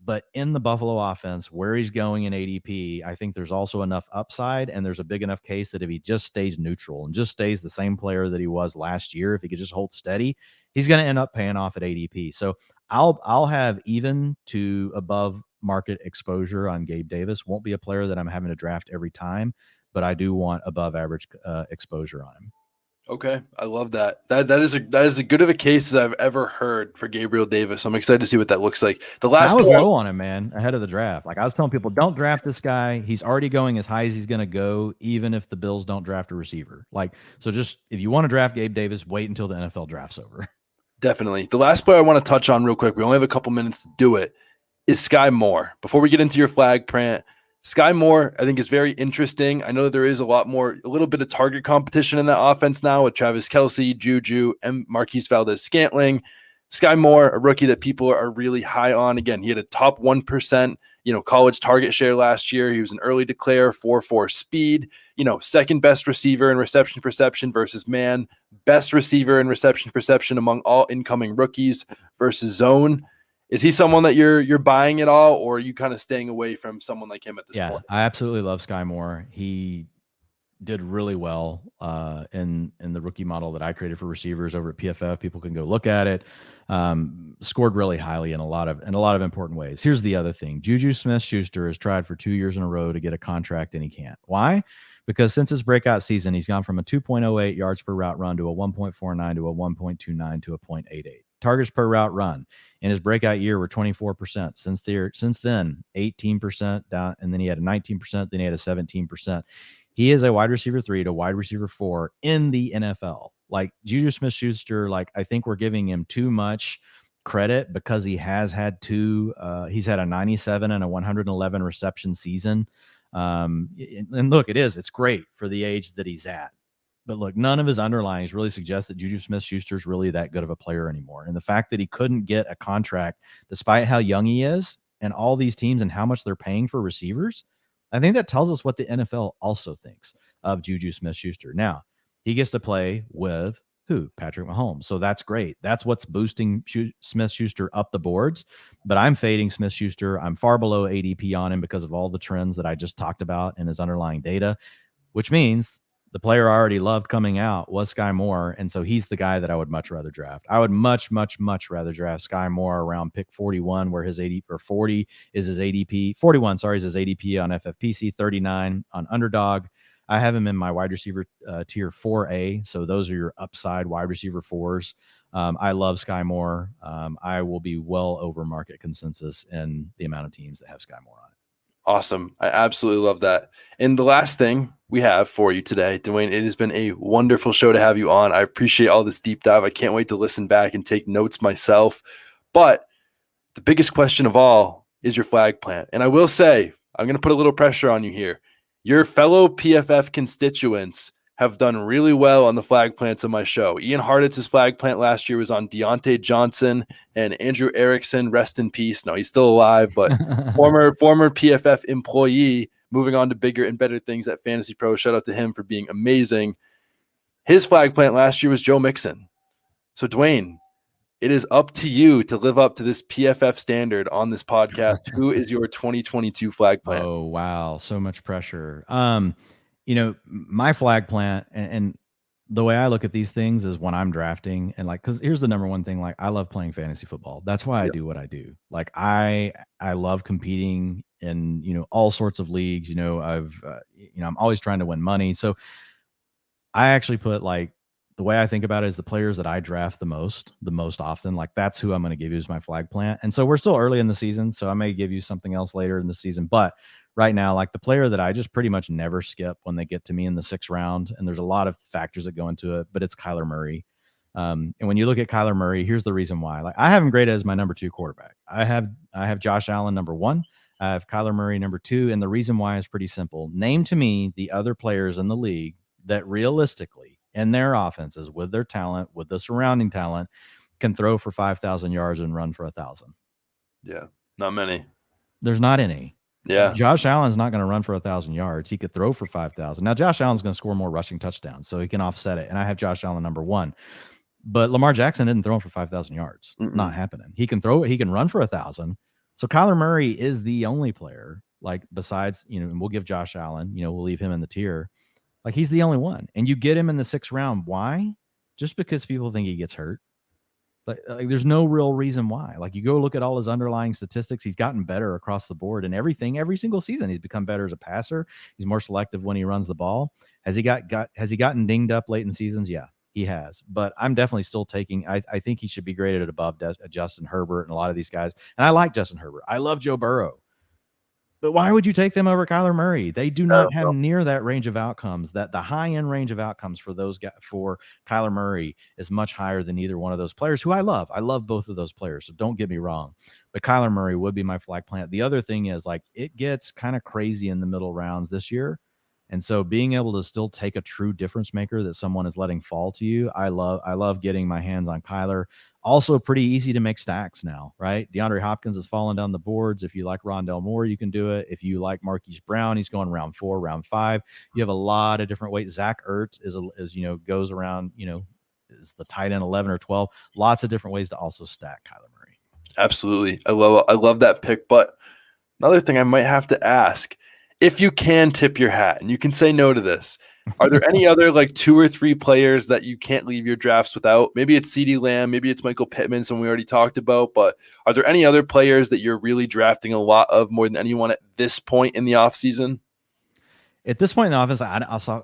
But in the Buffalo offense, where he's going in ADP, I think there's also enough upside, and there's a big enough case that if he just stays neutral and just stays the same player that he was last year, if he could just hold steady, he's going to end up paying off at ADP. So I'll have even to above market exposure on Gabe Davis. Won't be a player that I'm having to draft every time, but I do want above average exposure on him. Okay, I love that. That is as good of a case as I've ever heard for Gabriel Davis. I'm excited to see what that looks like. I was low on him, man, ahead of the draft. Like I was telling people, don't draft this guy. He's already going as high as he's going to go, even if the Bills don't draft a receiver. So just if you want to draft Gabe Davis, wait until the NFL draft's over. Definitely. The last player I want to touch on real quick, we only have a couple minutes to do it, is Skye Moore. Before we get into your flag print, Skye Moore, I think, is very interesting. I know there is a little bit of target competition in that offense now with Travis Kelce, Juju, and Marquise Valdes-Scantling. Skye Moore, a rookie that people are really high on. Again, he had a top 1%, college target share last year. He was an early declare, 4.4 speed, second best receiver in reception perception versus man, best receiver in reception perception among all incoming rookies versus zone. Is he someone that you're buying at all, or are you kind of staying away from someone like him at this point? I absolutely love Skye Moore. He did really well in the rookie model that I created for receivers over at PFF. People can go look at it. Scored really highly in a lot of important ways. Here's the other thing: Juju Smith-Schuster has tried for 2 years in a row to get a contract, and he can't. Why? Because since his breakout season, he's gone from a 2.08 yards per route run to a 1.49 to a 1.29 to a 0.88 targets per route run. In his breakout year were 24%. Since then, 18% down, and then he had a 19%, then he had a 17%. He is a wide receiver 3 to wide receiver 4 in the NFL. Like Juju Smith-Schuster, like I think we're giving him too much credit because he has had he's had a 97 and a 111 reception season. And look, it's great for the age that he's at. But look, none of his underlyings really suggest that Juju Smith-Schuster is really that good of a player anymore. And the fact that he couldn't get a contract despite how young he is and all these teams and how much they're paying for receivers, I think that tells us what the NFL also thinks of Juju Smith-Schuster. Now, he gets to play with who? Patrick Mahomes. So that's great. That's what's boosting Smith-Schuster up the boards. But I'm fading Smith-Schuster. I'm far below ADP on him because of all the trends that I just talked about in his underlying data, which means the player I already loved coming out was Skye Moore, and so he's the guy that I would much rather draft. I would much rather draft Skye Moore around pick 41, where his 80 or 40 is his ADP. 41, sorry, is his ADP on FFPC, 39 on Underdog. I have him in my wide receiver tier 4A, so those are your upside wide receiver 4s. I love Skye Moore. I will be well over market consensus in the amount of teams that have Skye Moore on it. Awesome. I absolutely love that. And the last thing we have for you today, Dwayne, it has been a wonderful show to have you on. I appreciate all this deep dive. I can't wait to listen back and take notes myself. But the biggest question of all is your flag plant. And I will say, I'm going to put a little pressure on you here. Your fellow PFF constituents have done really well on the flag plants of my show. Ian Harditz's flag plant last year was on Deontay Johnson and Andrew Erickson. Rest in peace. No, he's still alive, but former PFF employee moving on to bigger and better things at Fantasy Pro. Shout out to him for being amazing. His flag plant last year was Joe Mixon. So Dwayne, it is up to you to live up to this PFF standard on this podcast. Who is your 2022 flag plant? Oh, wow. So much pressure. My flag plant and the way I look at these things is when I'm drafting and because here's the number one thing, I love playing fantasy football. That's why I do what I do. I love competing in, all sorts of leagues, I'm always trying to win money. So I actually put the way I think about it is the players that I draft the most often, that's who I'm going to give you as my flag plant. And so we're still early in the season, so I may give you something else later in the season. But right now, the player that I just pretty much never skip when they get to me in the 6th round, and there's a lot of factors that go into it, but it's Kyler Murray. And when you look at Kyler Murray, here's the reason why. I have him graded as my number 2 quarterback. I have Josh Allen number 1. I have Kyler Murray number 2, and the reason why is pretty simple. Name to me the other players in the league that realistically, in their offenses, with their talent, with the surrounding talent, can throw for 5,000 yards and run for 1,000. Yeah, not many. There's not any. Yeah. Josh Allen's not going to run for 1,000 yards. He could throw for 5,000. Now, Josh Allen's going to score more rushing touchdowns, so he can offset it. And I have Josh Allen number 1. But Lamar Jackson didn't throw for 5,000 yards. It's not happening. He can throw it. He can run for 1,000. So Kyler Murray is the only player, besides, and we'll give Josh Allen, we'll leave him in the tier. He's the only one. And you get him in the 6th round. Why? Just because people think he gets hurt. There's no real reason why. You go look at all his underlying statistics. He's gotten better across the board and everything. Every single season, he's become better as a passer. He's more selective when he runs the ball. Has he gotten dinged up late in seasons? Yeah, he has. But I'm definitely still taking. I think he should be graded above Justin Herbert and a lot of these guys. And I like Justin Herbert. I love Joe Burrow. But why would you take them over Kyler Murray? They do not have near that range of outcomes. That the high-end range of outcomes for those guys, for Kyler Murray is much higher than either one of those players, who I love. I love both of those players, so don't get me wrong. But Kyler Murray would be my flag plant. The other thing is, it gets kind of crazy in the middle rounds this year. And so being able to still take a true difference maker that someone is letting fall to you, I love getting my hands on Kyler. Also pretty easy to make stacks now, right? DeAndre Hopkins is falling down the boards. If you like Rondell Moore, you can do it. If you like Marquise Brown, he's going round 4, round 5. You have a lot of different ways. Zach Ertz is goes around, is the tight end 11 or 12. Lots of different ways to also stack Kyler Murray. Absolutely. I love that pick. But another thing I might have to ask, if you can tip your hat and you can say no to this, are there any other like 2 or 3 players that you can't leave your drafts without? Maybe it's CeeDee Lamb, maybe it's Michael Pittman, someone we already talked about, but are there any other players that you're really drafting a lot of more than anyone at this point in the offseason? At this point in the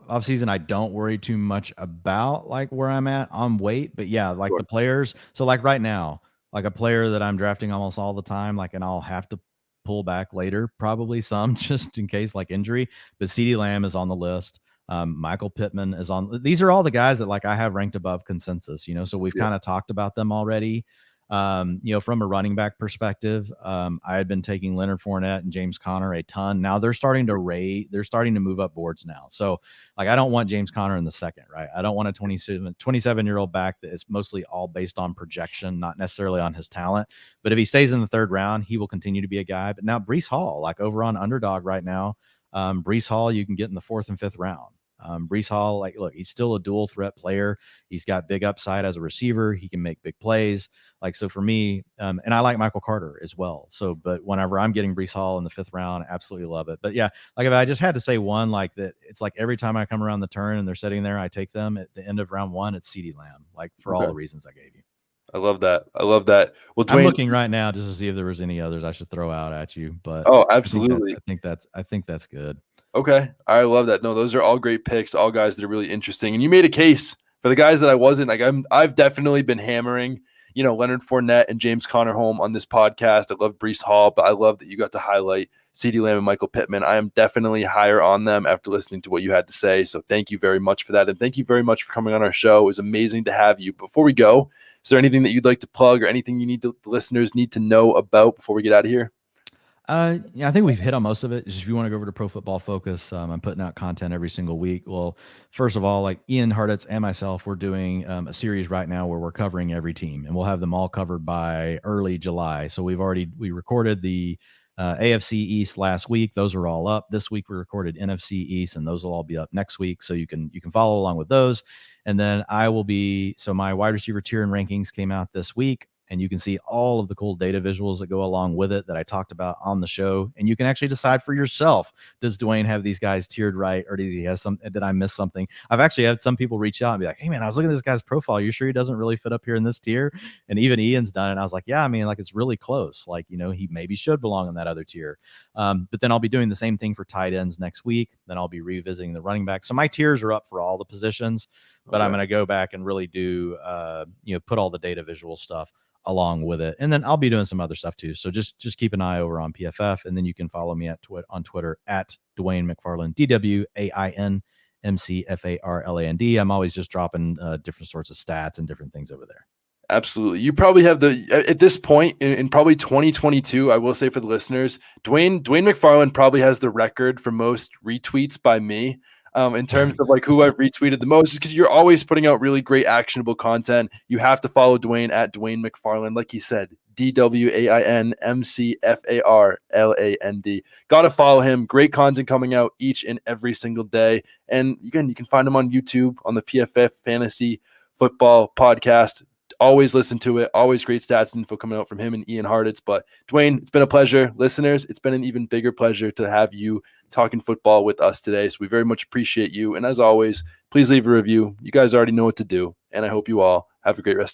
off season, I don't worry too much about like where I'm at on weight, but yeah, like Sure. the players. So like right now, like a player that I'm drafting almost all the time, like, and I'll have to pull back later, probably some just in case like injury. But CeeDee Lamb is on the list. Michael Pittman is on. These are all the guys that like I have ranked above consensus. So we've Yeah. kind of talked about them already. From a running back perspective, I had been taking Leonard Fournette and James Conner a ton. Now they're starting to move up boards now. So like, I don't want James Conner in the second, right? I don't want a 27-year-old back that is mostly all based on projection, not necessarily on his talent. But if he stays in the third round, he will continue to be a guy. But now Breece Hall, like over on Underdog right now, Breece Hall, you can get in the 4th and 5th round. Breece Hall, like, look, he's still a dual threat player. He's got big upside as a receiver. He can make big plays. Like, so for me, and I like Michael Carter as well. So, but whenever I'm getting Breece Hall in the 5th round, I absolutely love it. But yeah, like if I just had to say one, like that, it's like every time I come around the turn and they're sitting there, I take them at the end of round 1. It's CeeDee Lamb, like for all the reasons I gave you. I love that. I love that. Well, I'm Dwayne, looking right now just to see if there was any others I should throw out at you, but absolutely. I think that's good. Okay. I love that. No, those are all great picks, all guys that are really interesting. And you made a case for the guys that I wasn't. Like I've definitely been hammering, Leonard Fournette and James Conner home on this podcast. I love Breece Hall, but I love that you got to highlight CeeDee Lamb and Michael Pittman. I am definitely higher on them after listening to what you had to say. So thank you very much for that. And thank you very much for coming on our show. It was amazing to have you. Before we go, is there anything that you'd like to plug or anything the listeners need to know about before we get out of here? Yeah, I think we've hit on most of it. Just if you want to go over to Pro Football Focus, I'm putting out content every single week. Well, first of all, like Ian Hartitz and myself, we're doing a series right now where we're covering every team, and we'll have them all covered by early July. So we recorded the AFC East last week; those are all up. This week we recorded NFC East, and those will all be up next week. So you can follow along with those. And then my wide receiver tier and rankings came out this week. And you can see all of the cool data visuals that go along with it that I talked about on the show. And you can actually decide for yourself, does Dwayne have these guys tiered right? Or does he have did I miss something? I've actually had some people reach out and be like, hey man, I was looking at this guy's profile. Are you sure he doesn't really fit up here in this tier? And even Ian's done it. And I was like, yeah, I mean, like it's really close. Like, he maybe should belong in that other tier. But then I'll be doing the same thing for tight ends next week. Then I'll be revisiting the running back. So my tiers are up for all the positions, but I'm going to go back and really do, put all the data visual stuff along with it. And then I'll be doing some other stuff too. So just keep an eye over on PFF, and then you can follow me on Twitter at Dwayne McFarland, DWAIN McFarland. I'm always just dropping different sorts of stats and different things over there. Absolutely. You probably have at this point in probably 2022, I will say for the listeners, Dwayne McFarlane probably has the record for most retweets by me. In terms of like who I've retweeted the most, because you're always putting out really great actionable content. You have to follow Dwayne at Dwayne McFarland. Like he said, DWAIN McFarland. Got to follow him. Great content coming out each and every single day. And again, you can find him on YouTube on the PFF Fantasy Football Podcast. Always listen to it. Always great stats and info coming out from him and Ian Hartitz. But Dwayne, it's been a pleasure. Listeners, it's been an even bigger pleasure to have you talking football with us today. So we very much appreciate you. And as always, please leave a review. You guys already know what to do. And I hope you all have a great rest